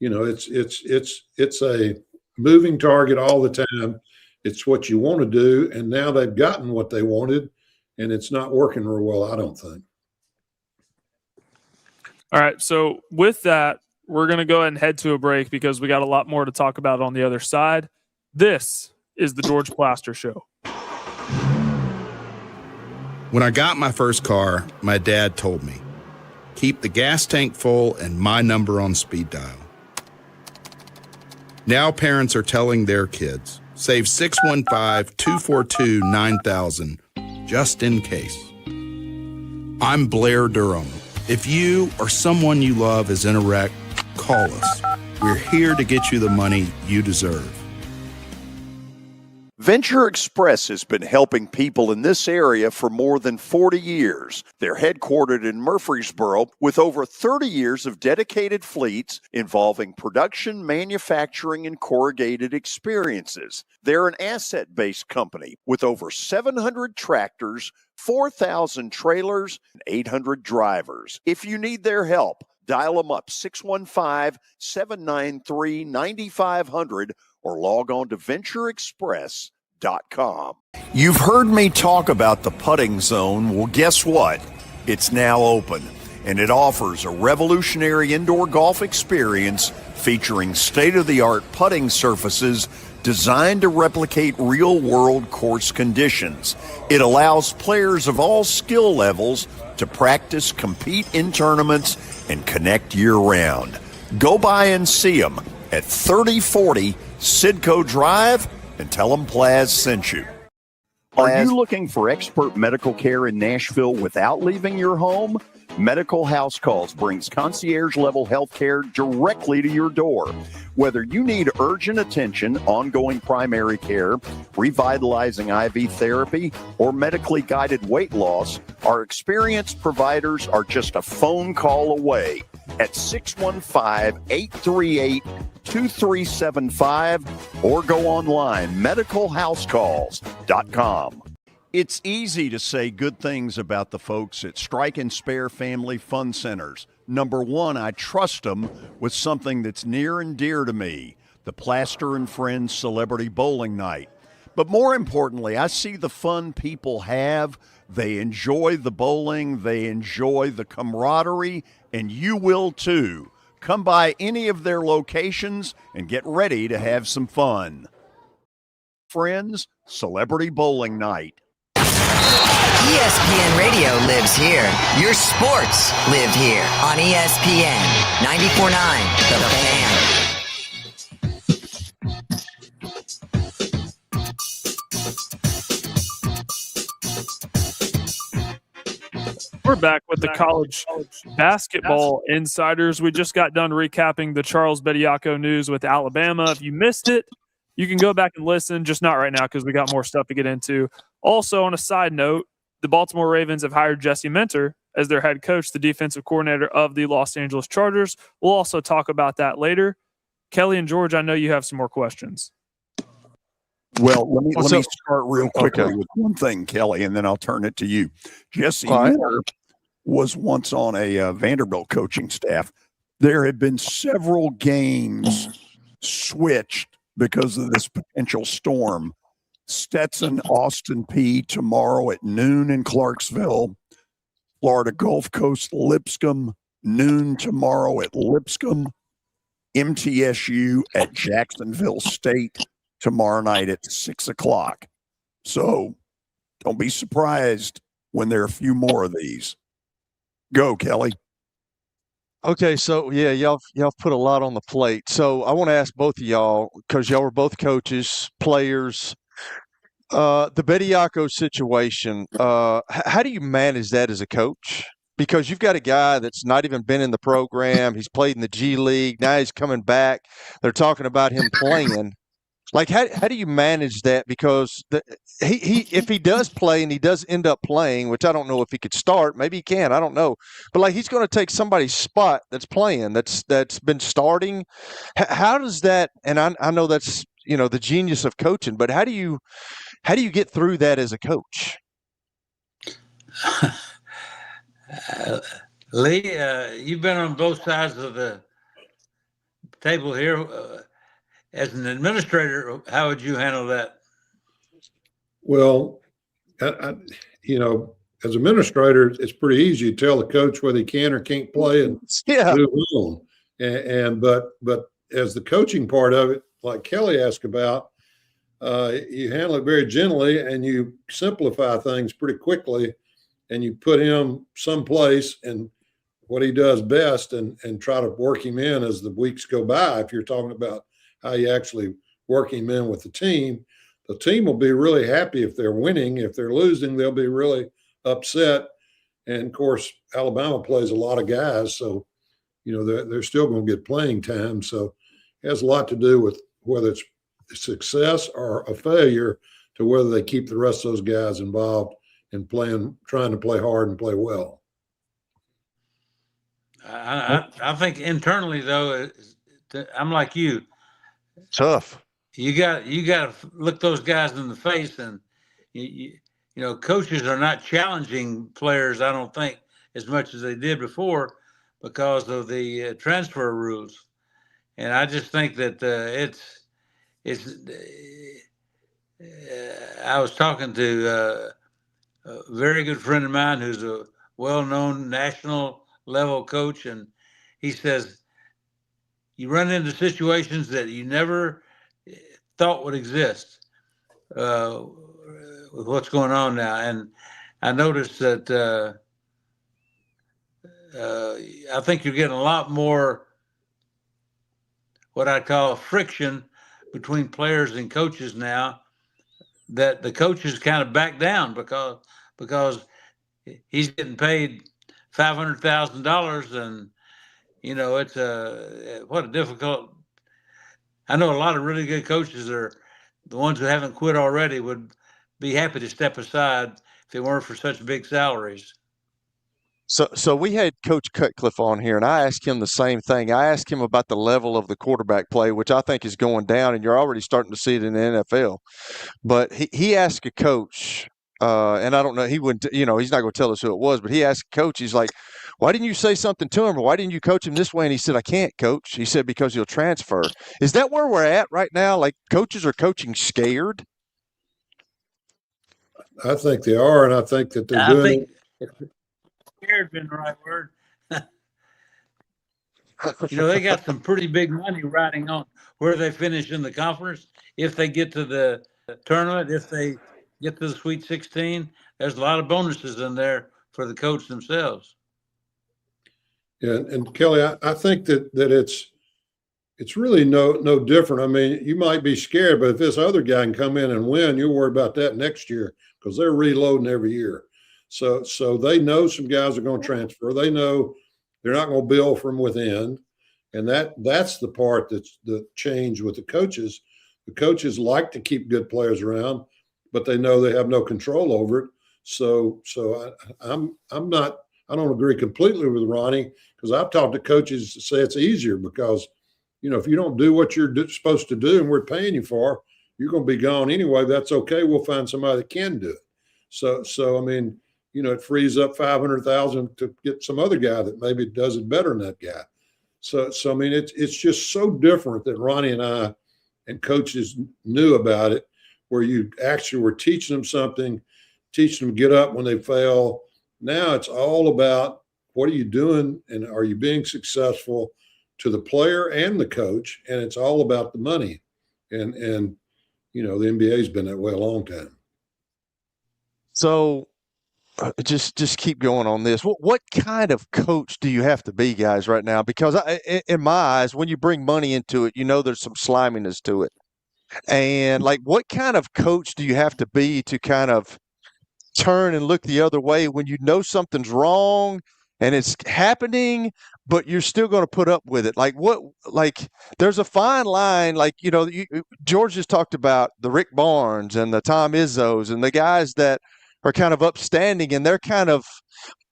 it's a moving target all the time. It's what you want to do, and now they've gotten what they wanted, and it's not working real well, I don't think. All right, so with that, we're going to go ahead and head to a break, because we got a lot more to talk about on the other side. This is the George Plaster Show. When I got my first car, my dad told me, keep the gas tank full and my number on speed dial. Now parents are telling their kids, save 615-242-9000 just in case. I'm Blair Durham. If you or someone you love is in a wreck, call us. We're here to get you the money you deserve. Venture Express has been helping people in this area for more than 40 years. They're headquartered in Murfreesboro with over 30 years of dedicated fleets involving production, manufacturing, and corrugated experiences. They're an asset-based company with over 700 tractors, 4,000 trailers, and 800 drivers. If you need their help, dial them up 615-793-9500 or log on to ventureexpress.com. You've heard me talk about the putting zone. Well, guess what? It's now open. and it offers a revolutionary indoor golf experience featuring state-of-the-art putting surfaces designed to replicate real-world course conditions. It allows players of all skill levels to practice, compete in tournaments, and connect year-round. Go by and see them at 3040 Sidco Drive and tell them Plaz sent you. Are you looking for expert medical care in Nashville without leaving your home? Medical House Calls brings concierge-level health care directly to your door. Whether you need urgent attention, ongoing primary care, revitalizing IV therapy, or medically guided weight loss, our experienced providers are just a phone call away at 615-838-2375 or go online, medicalhousecalls.com. It's easy to say good things about the folks at Strike and Spare Family Fun Centers. Number one, I trust them with something that's near and dear to me, the Plaster and Friends Celebrity Bowling Night. But more importantly, I see the fun people have. They enjoy the bowling, they enjoy the camaraderie, and you will too. Come by any of their locations and get ready to have some fun. Friends Celebrity Bowling Night. ESPN Radio lives here. Your sports live here on ESPN 94.9 The Fan. We're back with the college basketball insiders. We just got done recapping the Charles Bediako news with Alabama. If you missed it, you can go back and listen, just not right now because we got more stuff to get into. Also, on a side note, the Baltimore Ravens have hired Jesse Minter as their head coach, the defensive coordinator of the Los Angeles Chargers. We'll also talk about that later. Kelly and George, I know you have some more questions. Well, let me start real quickly with one thing, Kelly, and then I'll turn it to you. Jesse Minter was once on a Vanderbilt coaching staff. There have been several games switched because of this potential storm. Stetson, Austin P tomorrow at noon in Clarksville. Florida Gulf Coast, Lipscomb, noon tomorrow at Lipscomb. MTSU at Jacksonville State tomorrow night at 6 o'clock. So don't be surprised when there are a few more of these. Go, Kelly. Okay, so yeah, y'all put a lot on the plate. So I want to ask both of y'all, because y'all were both coaches, players. The Bediako situation, how do you manage that as a coach? Because you've got a guy that's not even been in the program. He's played in the G League. Now he's coming back. They're talking about him playing. Like, how do you manage that? Because he if he does play and he does end up playing, which I don't know if he could start, maybe he can, I don't know. But like, he's going to take somebody's spot that's playing, that's been starting. How does that? And I know that's the genius of coaching, but how do you get through that as a coach? Lee, you've been on both sides of the table here. As an administrator, how would you handle that? Well, I as administrator, it's pretty easy to tell the coach whether he can or can't play and move on. But as the coaching part of it, like Kelly asked about, you handle it very gently and you simplify things pretty quickly, and you put him someplace and what he does best and try to work him in as the weeks go by. If you're talking about how you actually work him in with the team will be really happy if they're winning. If they're losing, they'll be really upset. And of course, Alabama plays a lot of guys, so they're still going to get playing time. So it has a lot to do with whether it's a success or a failure to whether they keep the rest of those guys involved in trying to play hard and play well. I think internally, though, I'm like you. Tough. You got to look those guys in the face, and coaches are not challenging players, I don't think, as much as they did before because of the transfer rules. And I just think that I was talking to a very good friend of mine who's a well-known national level coach, and he says you run into situations that you never thought would exist with what's going on now. And I noticed that I think you're getting a lot more what I call friction between players and coaches now, that the coaches kind of back down because he's getting paid $500,000, and it's what a difficult. I know a lot of really good coaches are the ones who haven't quit already would be happy to step aside if they weren't for such big salaries. So we had Coach Cutcliffe on here, and I asked him the same thing. I asked him about the level of the quarterback play, which I think is going down, and you're already starting to see it in the NFL. But he asked a coach, and I don't know, he wouldn't, he's not going to tell us who it was, but he asked a coach, he's like, why didn't you say something to him, or why didn't you coach him this way? And he said, I can't, coach. He said, because he'll transfer. Is that where we're at right now? Like, coaches are coaching scared? I think they are, and I think that they're doing it. Scared been the right word. They got some pretty big money riding on where they finish in the conference. If they get to the tournament, if they get to the Sweet 16, there's a lot of bonuses in there for the coach themselves. Yeah, and Kelly, I think that it's really no different. I mean, you might be scared, but if this other guy can come in and win, you'll worry about that next year because they're reloading every year. So they know some guys are going to transfer. They know they're not going to build from within, and that's the part that's the change with the coaches. The coaches like to keep good players around, but they know they have no control over it. So I'm not. I don't agree completely with Ronnie because I've talked to coaches that say it's easier because, if you don't do what you're supposed to do and we're paying you for, you're going to be gone anyway. That's okay. We'll find somebody that can do it. So I mean, it frees up $500,000 to get some other guy that maybe does it better than that guy. So I mean, it's just so different that Ronnie and I and coaches knew about it, where you actually were teaching them something, teaching them to get up when they fail. Now it's all about what are you doing and are you being successful to the player and the coach, and it's all about the money. And the NBA's been that way a long time. So just keep going on this. What kind of coach do you have to be, guys, right now? Because in my eyes, when you bring money into it, there's some sliminess to it. And like, what kind of coach do you have to be to kind of turn and look the other way when you know something's wrong and it's happening, but you're still going to put up with it? Like there's a fine line. Like, George just talked about the Rick Barnes and the Tom Izzos and the guys that are kind of upstanding and they're kind of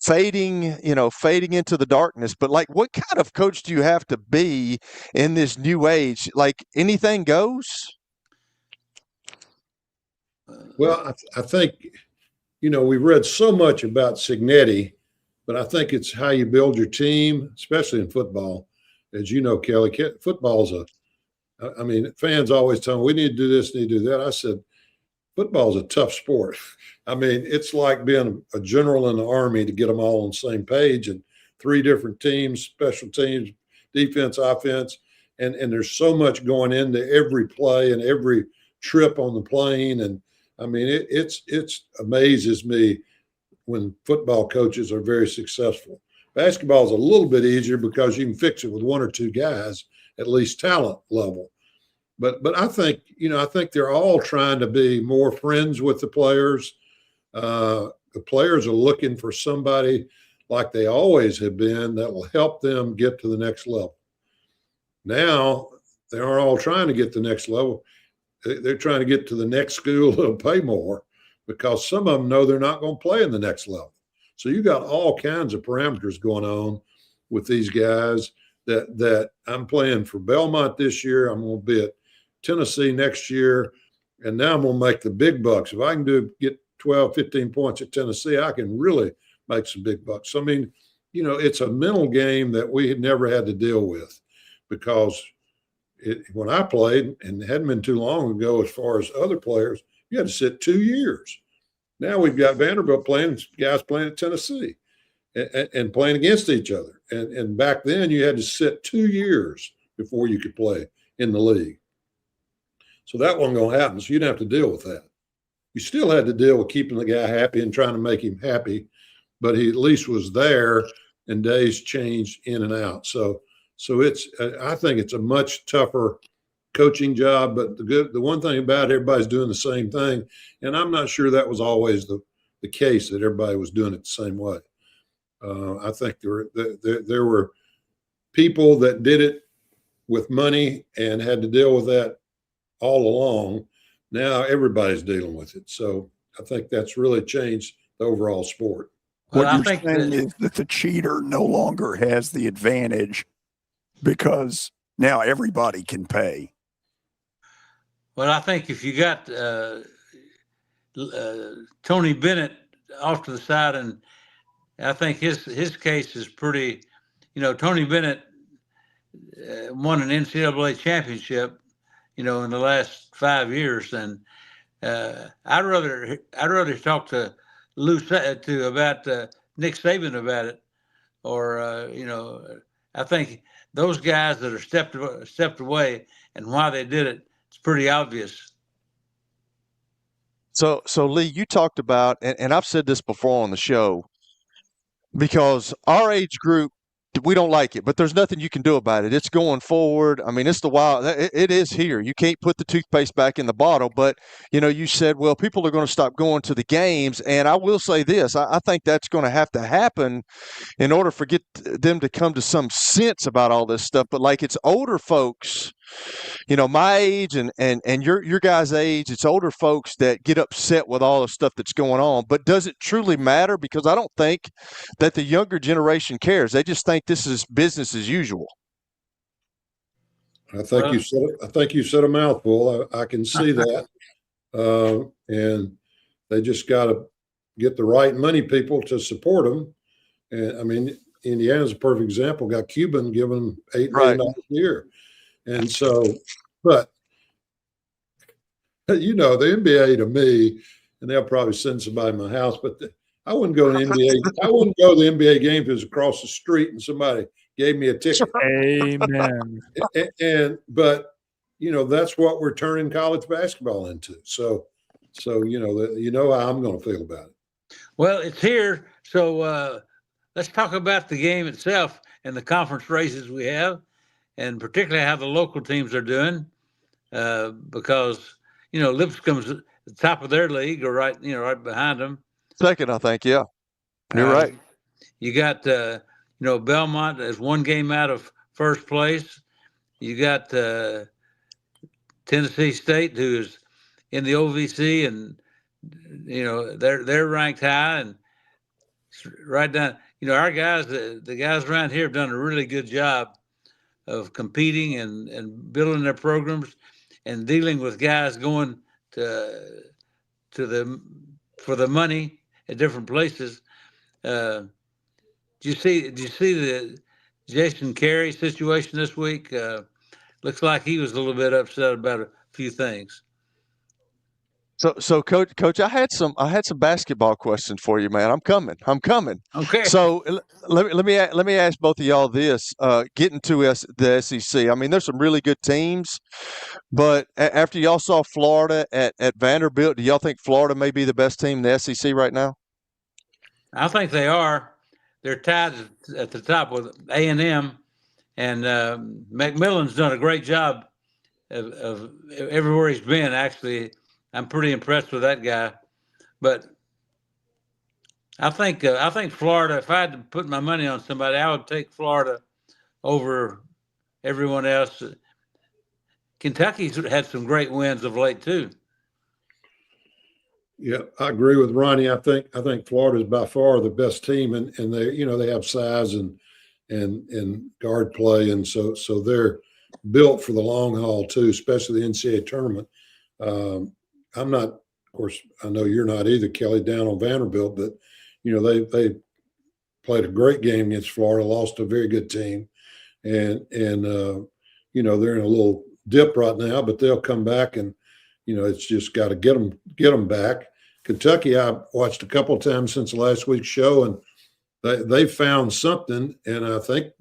fading into the darkness. But like, what kind of coach do you have to be in this new age? Like, anything goes? Well, I think, we've read so much about Cignetti, but I think it's how you build your team, especially in football. As you know, Kelly, football's fans always tell me, we need to do this, need to do that. I said, football's a tough sport. I mean, it's like being a general in the Army to get them all on the same page, and 3 different teams, special teams, defense, offense, and there's so much going into every play and every trip on the plane. And I mean, it's amazes me when football coaches are very successful. Basketball is a little bit easier because you can fix it with 1 or 2 guys, at least talent level. But I think, I think they're all trying to be more friends with the players. The players are looking for somebody like they always have been that will help them get to the next level. Now, they aren't all trying to get to the next level. They're trying to get to the next school that'll pay more because some of them know they're not going to play in the next level. So you got all kinds of parameters going on with these guys that I'm playing for Belmont this year. I'm going to be at Tennessee next year, and now I'm going to make the big bucks. If I can get 12, 15 points at Tennessee, I can really make some big bucks. So, I mean, it's a mental game that we had never had to deal with because when I played, and it hadn't been too long ago as far as other players, you had to sit 2 years. Now we've got Vanderbilt playing, guys playing at Tennessee. and playing against each other. And back then you had to sit 2 years before you could play in the league. So that wasn't going to happen. So you didn't have to deal with that. You still had to deal with keeping the guy happy and trying to make him happy, but he at least was there, and days changed in and out. So I think it's a much tougher coaching job, but the one thing about it, everybody's doing the same thing. And I'm not sure that was always the case, that everybody was doing it the same way. I think there were people that did it with money and had to deal with that all along. Now everybody's dealing with it. So I think that's really changed the overall sport. What you're saying is that the cheater no longer has the advantage because now everybody can pay. Well, I think if you got Tony Bennett off to the side, and I think his case is pretty, Tony Bennett won an NCAA championship, in the last 5 years, and I'd rather talk to about Nick Saban about it, or I think those guys that are stepped away and why they did it, it's pretty obvious. So Lee, you talked about, and I've said this before on the show, because our age group, we don't like it, but there's nothing you can do about it. It's going forward. I mean, it's the wild. It is here. You can't put the toothpaste back in the bottle. But, you said, well, people are going to stop going to the games. And I will say this. I think that's going to have to happen in order for them to come to some sense about all this stuff. But like, it's older folks, my age and your guys' age, it's older folks that get upset with all the stuff that's going on. But does it truly matter? Because I don't think that the younger generation cares. They just think this is business as usual. I think you said a mouthful. I can see that. And they just got to get the right money people to support them. And I mean, Indiana's a perfect example. Got Cuban giving them $8 million a year. And so, but the NBA to me, and they'll probably send somebody to my house, but I wouldn't go to the NBA. I wouldn't go to the NBA game if it was across the street and somebody gave me a ticket. Amen. But that's what we're turning college basketball into. So how I'm going to feel about it. Well, it's here. So let's talk about the game itself and the conference races we have, and particularly how the local teams are doing, because Lipscomb's at the top of their league, or right behind them. Second, I think, yeah. You're right. You got Belmont is one game out of first place. You got Tennessee State, who is in the OVC, and they're ranked high, and right down. Our guys, the guys around here have done a really good job of competing and building their programs and dealing with guys going for the money at different places. Did you see the Jason Carey situation this week? Looks like he was a little bit upset about a few things. So coach, I had some basketball questions for you, man. I'm coming. Okay. So let me ask both of y'all this. Getting to the SEC, I mean, there's some really good teams, but after y'all saw Florida at Vanderbilt, do y'all think Florida may be the best team in the SEC right now? I think they are. They're tied at the top with A&M, and McMillan's done a great job of everywhere he's been. Actually, I'm pretty impressed with that guy. But I think Florida. If I had to put my money on somebody, I would take Florida over everyone else. Kentucky's had some great wins of late too. Yeah, I agree with Ronnie. I think Florida is by far the best team, and they have size and guard play, and so they're built for the long haul too, especially the NCAA tournament. I'm not, of course, I know you're not either, Kelly, down on Vanderbilt, but they played a great game against Florida, lost to a very good team, and they're in a little dip right now, but they'll come back, and it's just got to get them back. Kentucky, I watched a couple of times since last week's show, and they found something, and I think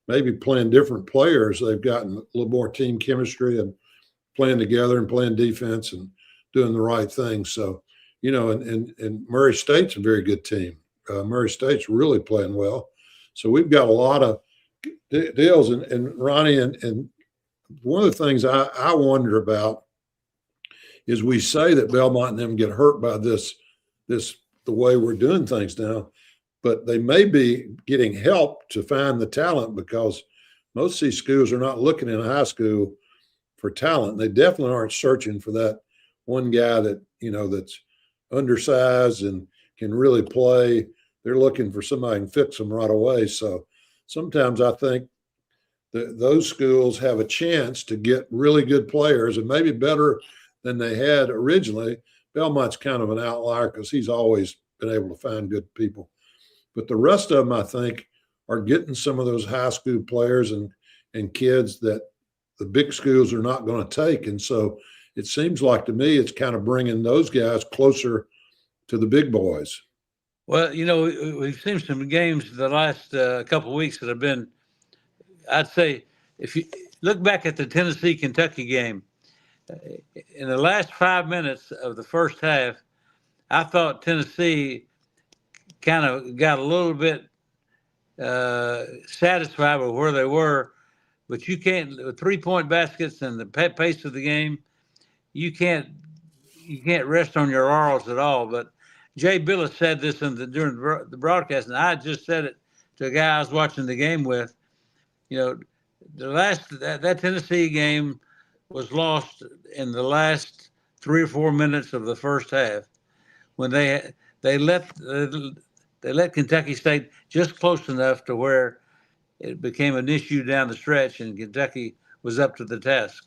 maybe playing different players, they've gotten a little more team chemistry and playing together and playing defense and doing the right thing. So, and Murray State's a very good team. Murray State's really playing well. So we've got a lot of deals. And Ronnie, and one of the things I wonder about is we say that Belmont and them get hurt by this the way we're doing things now, but they may be getting help to find the talent, because most of these schools are not looking in high school for talent. They definitely aren't searching for that one guy that, that's undersized and can really play. They're looking for somebody who can fix them right away. So sometimes I think that those schools have a chance to get really good players, and maybe better than they had originally. Belmont's kind of an outlier because he's always been able to find good people. But the rest of them, I think, are getting some of those high school players and kids that the big schools are not going to take. And so it seems like to me it's kind of bringing those guys closer to the big boys. Well, we've seen some games the last couple of weeks that have been, I'd say, if you look back at the Tennessee-Kentucky game, in the last 5 minutes of the first half, I thought Tennessee kind of got a little bit satisfied with where they were, but you can't, with 3-point baskets and the pace of the game, you can't rest on your laurels at all. But Jay Billis said this during the broadcast, and I just said it to a guy I was watching the game with. The last that Tennessee game was lost in the last 3 or 4 minutes of the first half, when they let Kentucky State just close enough to where it became an issue down the stretch, and Kentucky was up to the task.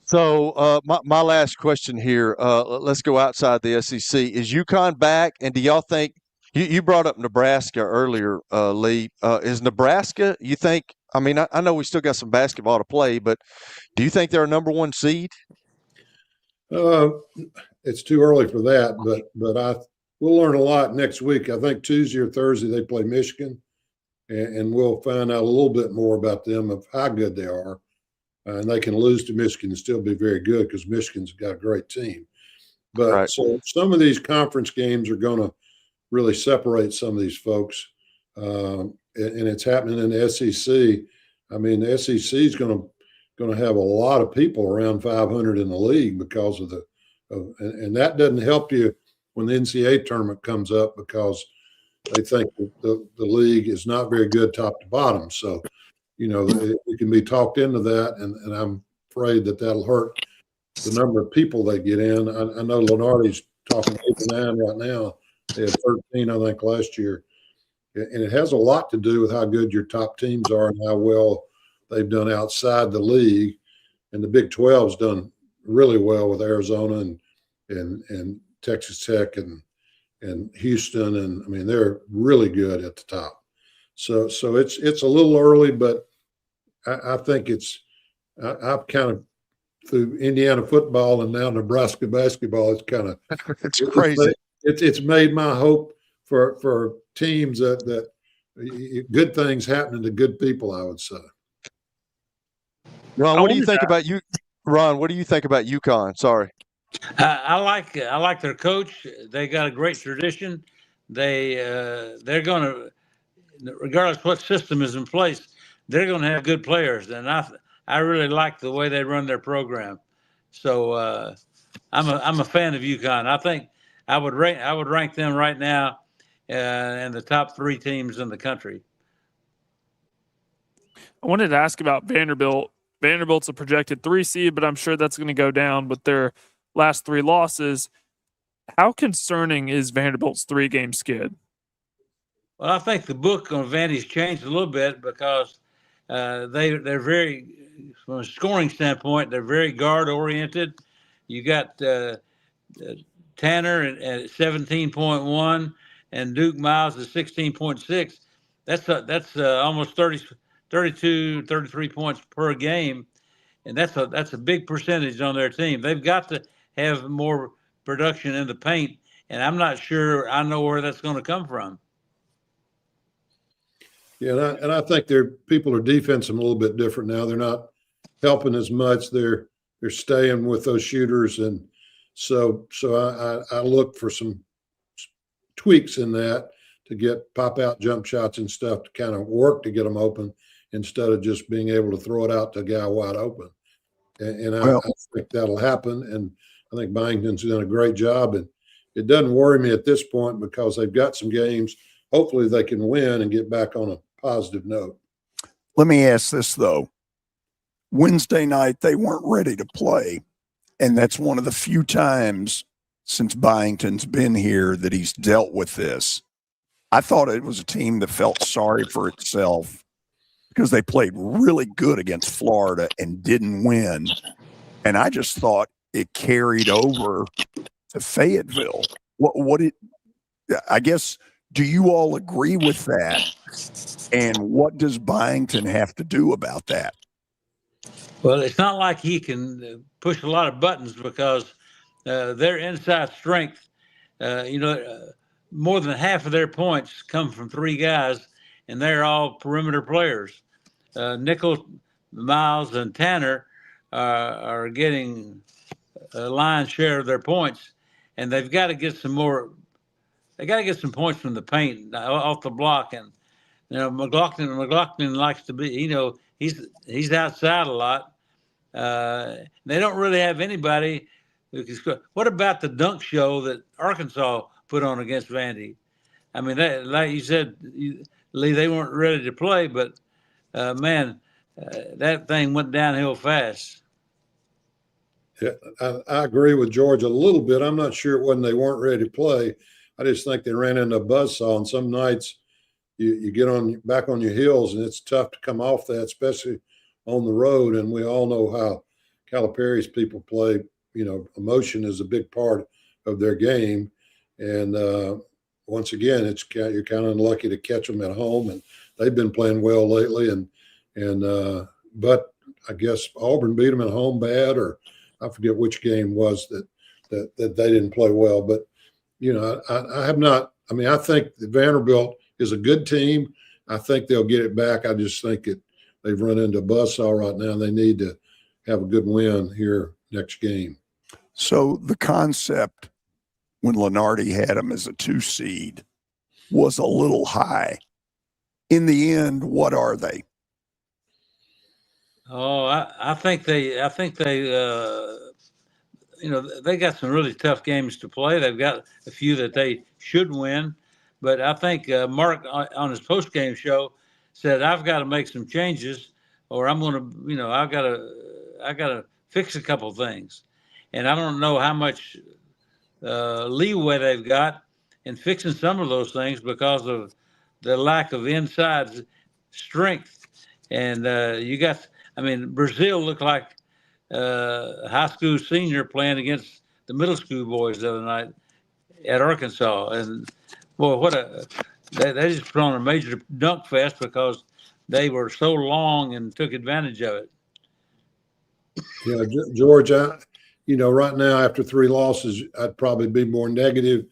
So my last question here, let's go outside the SEC. Is UConn back? And do y'all think, you brought up Nebraska earlier, Lee. Is Nebraska, you think, I know we still got some basketball to play, but do you think they're a number one seed? It's too early for that, but we'll learn a lot next week. I think Tuesday or Thursday they play Michigan, and we'll find out a little bit more about them, of how good they are. And they can lose to Michigan and still be very good, because Michigan's got a great team. But right. So some of these conference games are going to really separate some of these folks. And it's happening in the SEC. The SEC is going to have a lot of people around 500 in the league because of and that doesn't help you when the NCAA tournament comes up, because they think the league is not very good top to bottom. So, it can be talked into that, and I'm afraid that'll hurt the number of people they get in. I know Lenardi's talking 8 or 9 right now. They had 13, I think, last year. And it has a lot to do with how good your top teams are and how well they've done outside the league. And the Big 12's done really well with Arizona and Texas Tech and Houston. And they're really good at the top. So it's a little early, but I think I've kind of, through Indiana football and now Nebraska basketball, it's kind of it's crazy. It's made my hope for teams that good things happening to good people, I would say. Ron, what do you think about UConn? Sorry. I like their coach. They got a great tradition. They're going to, regardless what system is in place, they're going to have good players, and I really like the way they run their program. So I'm a fan of UConn. I think I would rank them right now in the top 3 teams in the country. I wanted to ask about Vanderbilt. Vanderbilt's a projected 3 seed, but I'm sure that's going to go down with their last 3 losses. How concerning is Vanderbilt's 3-game skid? Well, I think the book on Vandy's changed a little bit, because they're very, from a scoring standpoint, they're very guard oriented. You got Tanner at 17.1 and Duke Miles at 16.6. That's almost 32, 33 points per game, and that's a big percentage on their team. They've got to have more production in the paint, and I'm not sure I know where that's going to come from. Yeah, and I think people are defensing a little bit different now. They're not helping as much. They're staying with those shooters, and so I look for some tweaks in that to get pop out jump shots and stuff to kind of work to get them open instead of just being able to throw it out to a guy wide open. And I think that'll happen. And I think Byington's done a great job. And it doesn't worry me at this point because they've got some games. Hopefully they can win and get back on a positive note. Let me ask this, though. Wednesday night, they weren't ready to play. And that's one of the few times since Byington's been here that he's dealt with this. I thought it was a team that felt sorry for itself because they played really good against Florida and didn't win. And I just thought it carried over to Fayetteville. I guess, do you all agree with that? And what does Byington have to do about that? Well, it's not like he can push a lot of buttons because their inside strength, more than half of their points come from three guys, and they're all perimeter players. Nichols, Miles, and Tanner are getting a lion's share of their points, and they've got to get some more. They got to get some points from the paint off the block, and McLaughlin likes to be. He's outside a lot. They don't really have anybody who can score. What about the dunk show that Arkansas put on against Vandy? I mean, like you said, Lee, they weren't ready to play, but that thing went downhill fast. Yeah, I agree with George a little bit. I'm not sure when they weren't ready to play. I just think they ran into a buzzsaw, and some nights you get back on your heels, and it's tough to come off that, especially on the road. And we all know how Calipari's people play. Emotion is a big part of their game. And once again, you're kind of unlucky to catch them at home, and they've been playing well lately. But I guess Auburn beat them at home bad, or I forget which game was that they didn't play well. But I have not. I mean, I think that Vanderbilt is a good team. I think they'll get it back. I just think they've run into a buzzsaw right now. They need to have a good win here next game. So the concept when Lenardi had them as a 2 seed was a little high. In the end, what are they? Oh, I think they they got some really tough games to play. They've got a few that they should win, but I think Mark on his post-game show said, "I've got to make some changes, or I'm going to, I got to fix a couple of things," and I don't know how much leeway they've got in fixing some of those things because of the lack of inside strength. And Brazil looked like a high school senior playing against the middle school boys the other night at Arkansas. And boy, they just put on a major dunk fest because they were so long and took advantage of it. Yeah, George, right now after 3 losses, I'd probably be more negative.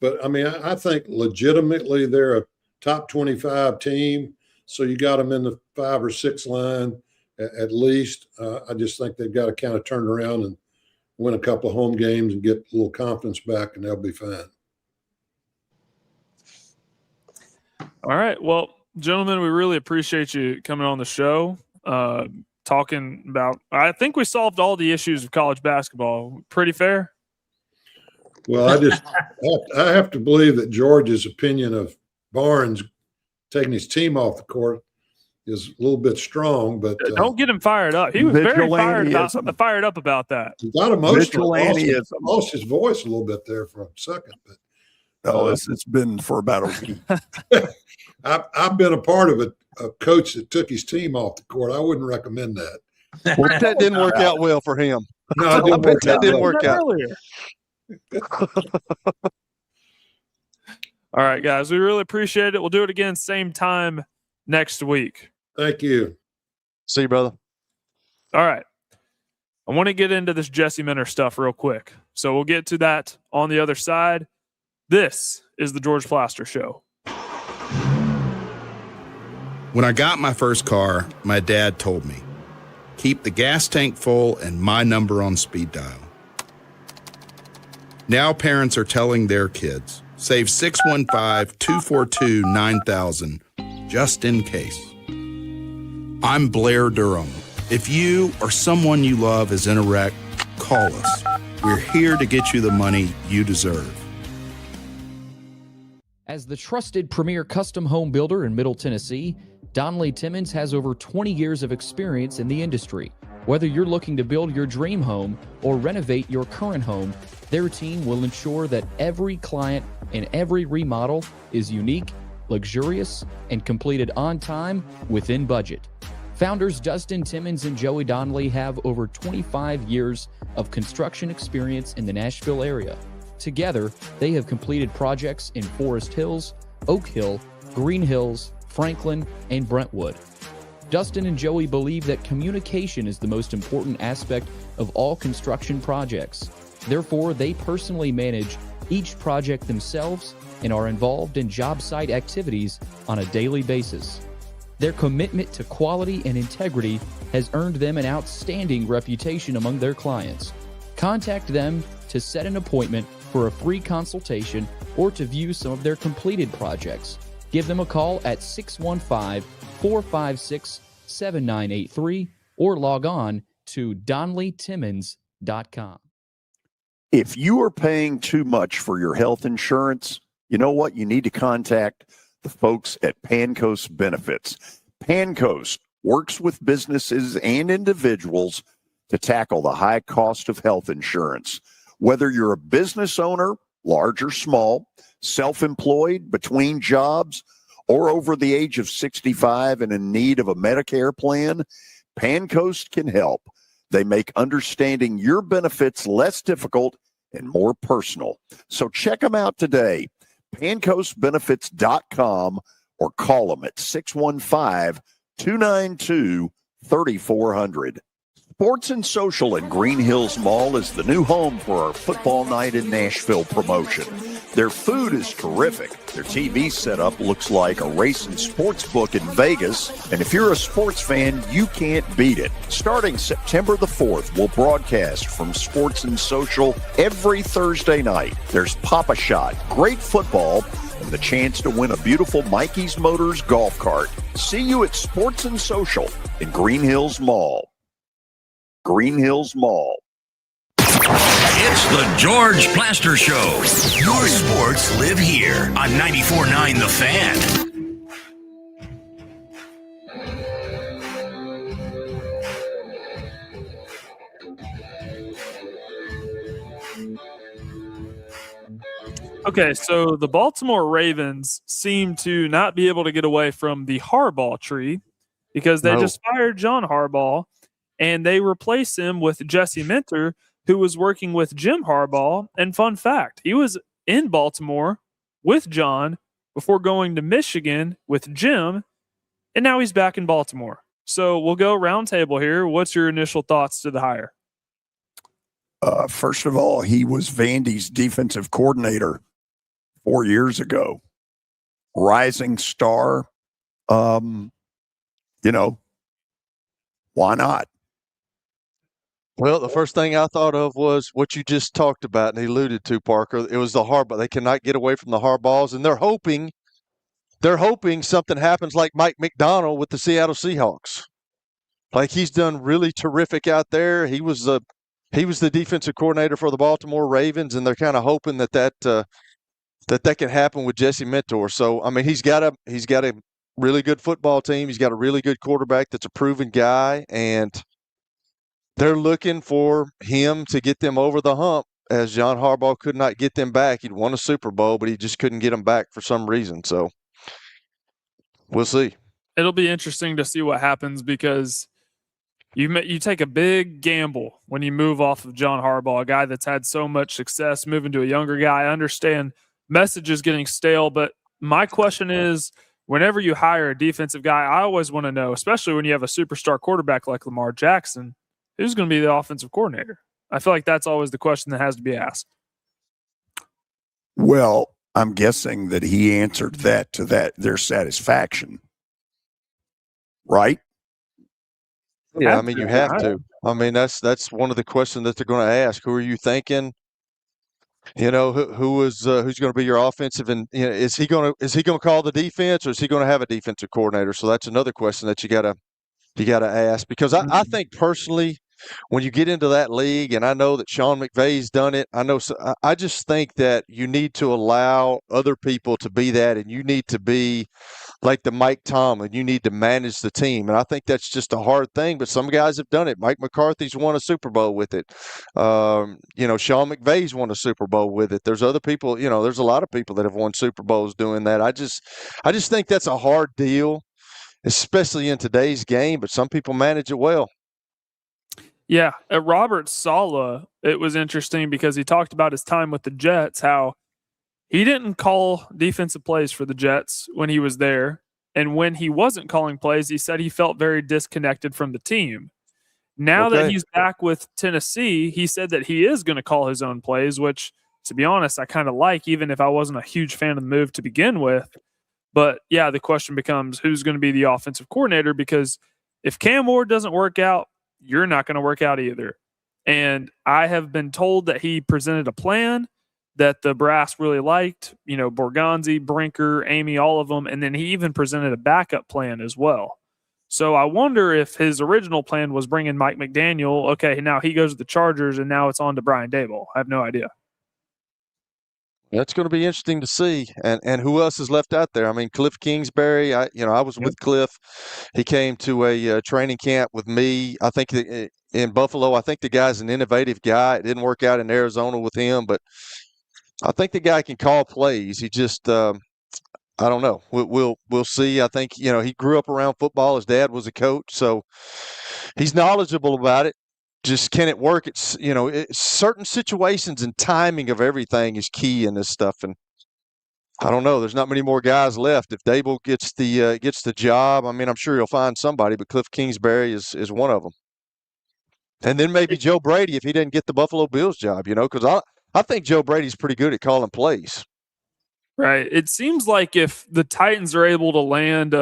But, I think legitimately they're a top 25 team. So you got them in the 5 or 6 line at least. I just think they've got to kind of turn around and win a couple of home games and get a little confidence back, and they'll be fine. All right. Well, gentlemen, we really appreciate you coming on the show, talking about – I think we solved all the issues of college basketball. Pretty fair? Well, I have to believe that George's opinion of Barnes taking his team off the court is a little bit strong, but don't get him fired up. He was very fired up about that. He got emotional. Lost his voice a little bit there for a second. But it's been for about a week. I've been a part of a coach that took his team off the court. I wouldn't recommend that. Well, that didn't work out well for him. No, that didn't work out. All right, guys, we really appreciate it. We'll do it again same time next week. Thank you. See you, brother. All right. I want to get into this Jesse Minter stuff real quick. So we'll get to that on the other side. This is the George Plaster Show. When I got my first car, my dad told me, keep the gas tank full and my number on speed dial. Now parents are telling their kids, save 615-242-9000 just in case. I'm Blair Durham. If you or someone you love is in a wreck, call us. We're here to get you the money you deserve. As the trusted premier custom home builder in Middle Tennessee, Donnelly Timmons has over 20 years of experience in the industry. Whether you're looking to build your dream home or renovate your current home, their team will ensure that every client and every remodel is unique, luxurious, and completed on time within budget. Founders Dustin Timmons and Joey Donnelly have over 25 years of construction experience in the Nashville area. Together, they have completed projects in Forest Hills, Oak Hill, Green Hills, Franklin, and Brentwood. Dustin and Joey believe that communication is the most important aspect of all construction projects. Therefore, they personally manage each project themselves and are involved in job site activities on a daily basis. Their commitment to quality and integrity has earned them an outstanding reputation among their clients. Contact them to set an appointment for a free consultation or to view some of their completed projects. Give them a call at 615-456-7983 or log on to DonnellyTimmons.com. If you are paying too much for your health insurance, you know what? You need to contact the folks at Pancoast Benefits. Pancoast works with businesses and individuals to tackle the high cost of health insurance. Whether you're a business owner, large or small, self-employed, between jobs, or over the age of 65 and in need of a Medicare plan, Pancoast can help. They make understanding your benefits less difficult and more personal. So check them out today, pancoastbenefits.com, or call them at 615-292-3400. Sports and Social in Green Hills Mall is the new home for our Football Night in Nashville promotion. Their food is terrific. Their TV setup looks like a racing sports book in Vegas. And if you're a sports fan, you can't beat it. Starting September the 4th, we'll broadcast from Sports and Social every Thursday night. There's Pop-A-Shot, great football, and the chance to win a beautiful Mikey's Motors golf cart. See you at Sports and Social in Green Hills Mall. Green Hills Mall. It's the George Plaster Show. Your sports live here on 94.9 The Fan. Okay, so the Baltimore Ravens seem to not be able to get away from the Harbaugh tree because they just fired John Harbaugh and they replaced him with Jesse Minter, who was working with Jim Harbaugh. And fun fact, he was in Baltimore with John before going to Michigan with Jim, and now he's back in Baltimore. So we'll go round table here. What's your initial thoughts to the hire? First of all, he was Vandy's defensive coordinator 4 years ago. Rising star. Why not? Well, the first thing I thought of was what you just talked about and he alluded to, Parker. It was the Harbaugh. They cannot get away from the Harbaughs, and they're hoping something happens like Mike McDonald with the Seattle Seahawks. Like, he's done really terrific out there. He was the defensive coordinator for the Baltimore Ravens, and they're kind of hoping that can happen with Jesse Minter. So, I mean, he's got a really good football team. He's got a really good quarterback that's a proven guy, and they're looking for him to get them over the hump, as John Harbaugh could not get them back. He'd won a Super Bowl, but he just couldn't get them back for some reason. So we'll see. It'll be interesting to see what happens because you take a big gamble when you move off of John Harbaugh, a guy that's had so much success, moving to a younger guy. I understand message is getting stale, but my question is, whenever you hire a defensive guy, I always want to know, especially when you have a superstar quarterback like Lamar Jackson, who's going to be the offensive coordinator? I feel like that's always the question that has to be asked. Well, I'm guessing that he answered that to their satisfaction. Right? Yeah, I mean, you have to. I mean, that's one of the questions that they're going to ask. Who are you thinking? Who's going to be your offensive, and is he going to call the defense, or is he going to have a defensive coordinator? So that's another question that you got to ask, because I think personally, when you get into that league, and I know that Sean McVay's done it, I just think that you need to allow other people to be that, and you need to be like the Mike Tomlin. You need to manage the team, and I think that's just a hard thing. But some guys have done it. Mike McCarthy's won a Super Bowl with it. Sean McVay's won a Super Bowl with it. There's other people. There's a lot of people that have won Super Bowls doing that. I just think that's a hard deal, especially in today's game. But some people manage it well. Yeah, Robert Saleh, it was interesting because he talked about his time with the Jets, how he didn't call defensive plays for the Jets when he was there. And when he wasn't calling plays, he said he felt very disconnected from the team. Now that he's back with Tennessee, he said that he is going to call his own plays, which, to be honest, I kind of like, even if I wasn't a huge fan of the move to begin with. But, yeah, the question becomes who's going to be the offensive coordinator, because if Cam Ward doesn't work out, you're not going to work out either. And I have been told that he presented a plan that the brass really liked, Borgonzi, Brinker, Amy, all of them. And then he even presented a backup plan as well. So I wonder if his original plan was bringing Mike McDaniel. Okay, now he goes to the Chargers, and now it's on to Brian Daboll. I have no idea. That's going to be interesting to see, and who else is left out there? I mean, Cliff Kingsbury. I was with Cliff. He came to a training camp with me. I think in Buffalo. I think the guy's an innovative guy. It didn't work out in Arizona with him, but I think the guy can call plays. He just I don't know. We'll see. I think he grew up around football. His dad was a coach, so he's knowledgeable about it. Just can it work? It's certain situations and timing of everything is key in this stuff. And I don't know. There's not many more guys left. If Daboll gets the job, I mean, I'm sure he'll find somebody. But Cliff Kingsbury is one of them. And then maybe Joe Brady if he didn't get the Buffalo Bills job. Because I think Joe Brady's pretty good at calling plays. Right. It seems like if the Titans are able to land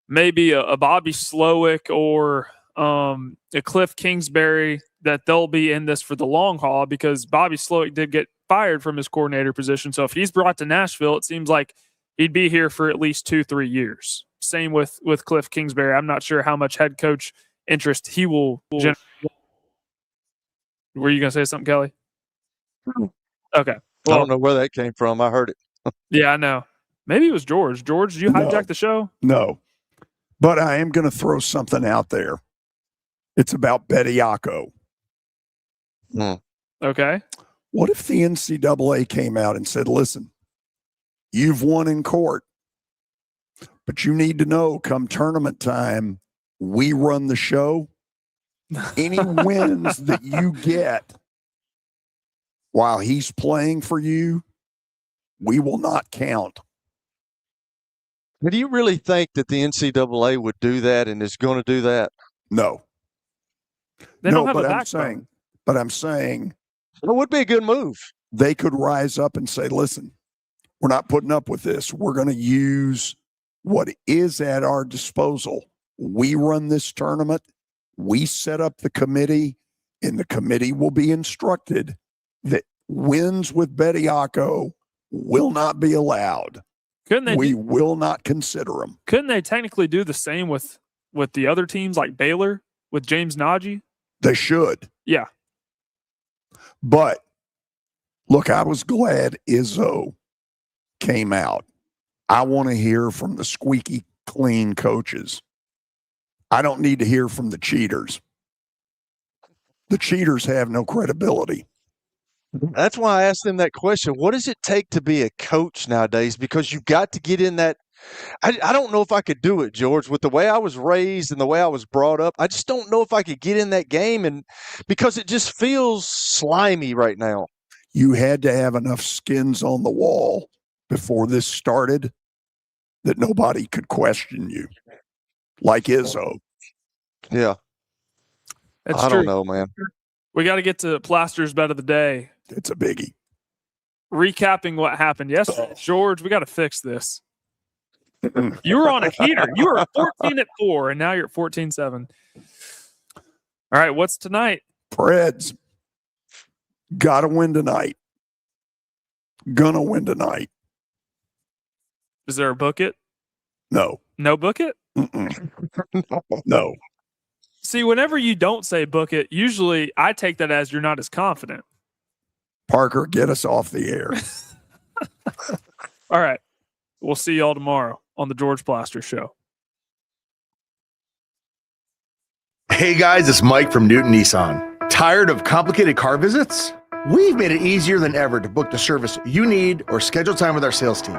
maybe a Bobby Slowick or a Cliff Kingsbury, that they'll be in this for the long haul, because Bobby Slowick did get fired from his coordinator position. So if he's brought to Nashville, it seems like he'd be here for at least 2-3 years. Same with Cliff Kingsbury. I'm not sure how much head coach interest he will generate. Were you going to say something, Kelly? Okay. Well, I don't know where that came from. I heard it. Yeah, I know. Maybe it was George. George, did you hijack the show? No. But I am going to throw something out there. It's about Bediako. Okay. What if the NCAA came out and said, listen, you've won in court, but you need to know come tournament time, we run the show. Any wins that you get while he's playing for you, we will not count. Do you really think that the NCAA would do that and is going to do that? No. They don't have a backbone. But I'm saying it would be a good move. They could rise up and say, listen, we're not putting up with this. We're going to use what is at our disposal. We run this tournament. We set up the committee, and the committee will be instructed that wins with Bediako will not be allowed. We will not consider them. Couldn't they technically do the same with the other teams like Baylor with James Najee? They should. Yeah. But look, I was glad Izzo came out. I want to hear from the squeaky clean coaches. I don't need to hear from the cheaters. The cheaters have no credibility. That's why I asked them that question. What does it take to be a coach nowadays? Because you've got to get in that. I don't know if I could do it, George, with the way I was raised and the way I was brought up. I just don't know if I could get in that game, and because it just feels slimy right now. You had to have enough skins on the wall before this started that nobody could question you, like Izzo. Yeah. That's I true. don't know, man. We got to get to Plaster's bet of the day. It's a biggie. recapping what happened yesterday. George, we got to fix this. You were on a heater. You were 14-4, and now you're at 14-7. All right, what's tonight? Preds. Got to win tonight. Gonna win tonight. Is there a book it? No. No book it? No. See, whenever you don't say book it, usually I take that as you're not as confident. Parker, get us off the air. All right. We'll see y'all tomorrow on the George Plaster Show. Hey guys, it's Mike from Newton Nissan. Tired of complicated car visits? We've made it easier than ever to book the service you need or schedule time with our sales team.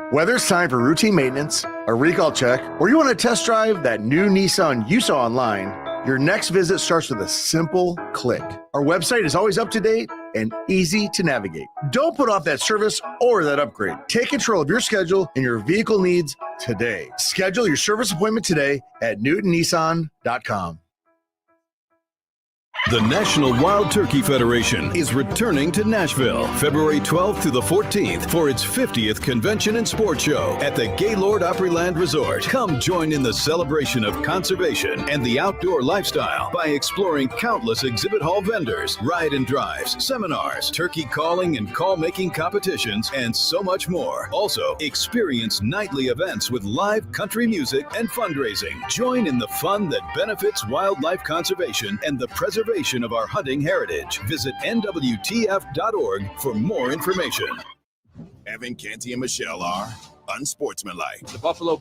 Whether it's time for routine maintenance, a recall check, or you want to test drive that new Nissan you saw online, your next visit starts with a simple click. Our website is always up to date and easy to navigate. Don't put off that service or that upgrade. Take control of your schedule and your vehicle needs today. Schedule your service appointment today at newtonnissan.com. The National Wild Turkey Federation is returning to Nashville February 12th to the 14th for its 50th Convention and Sports Show at the Gaylord Opryland Resort. Come join in the celebration of conservation and the outdoor lifestyle by exploring countless exhibit hall vendors, ride and drives, seminars, turkey calling and call-making competitions, and so much more. Also, experience nightly events with live country music and fundraising. Join in the fun that benefits wildlife conservation and the preservation of our hunting heritage. Visit nwtf.org for more information. Evan, Canty, and Michelle are unsportsmanlike. The Buffalo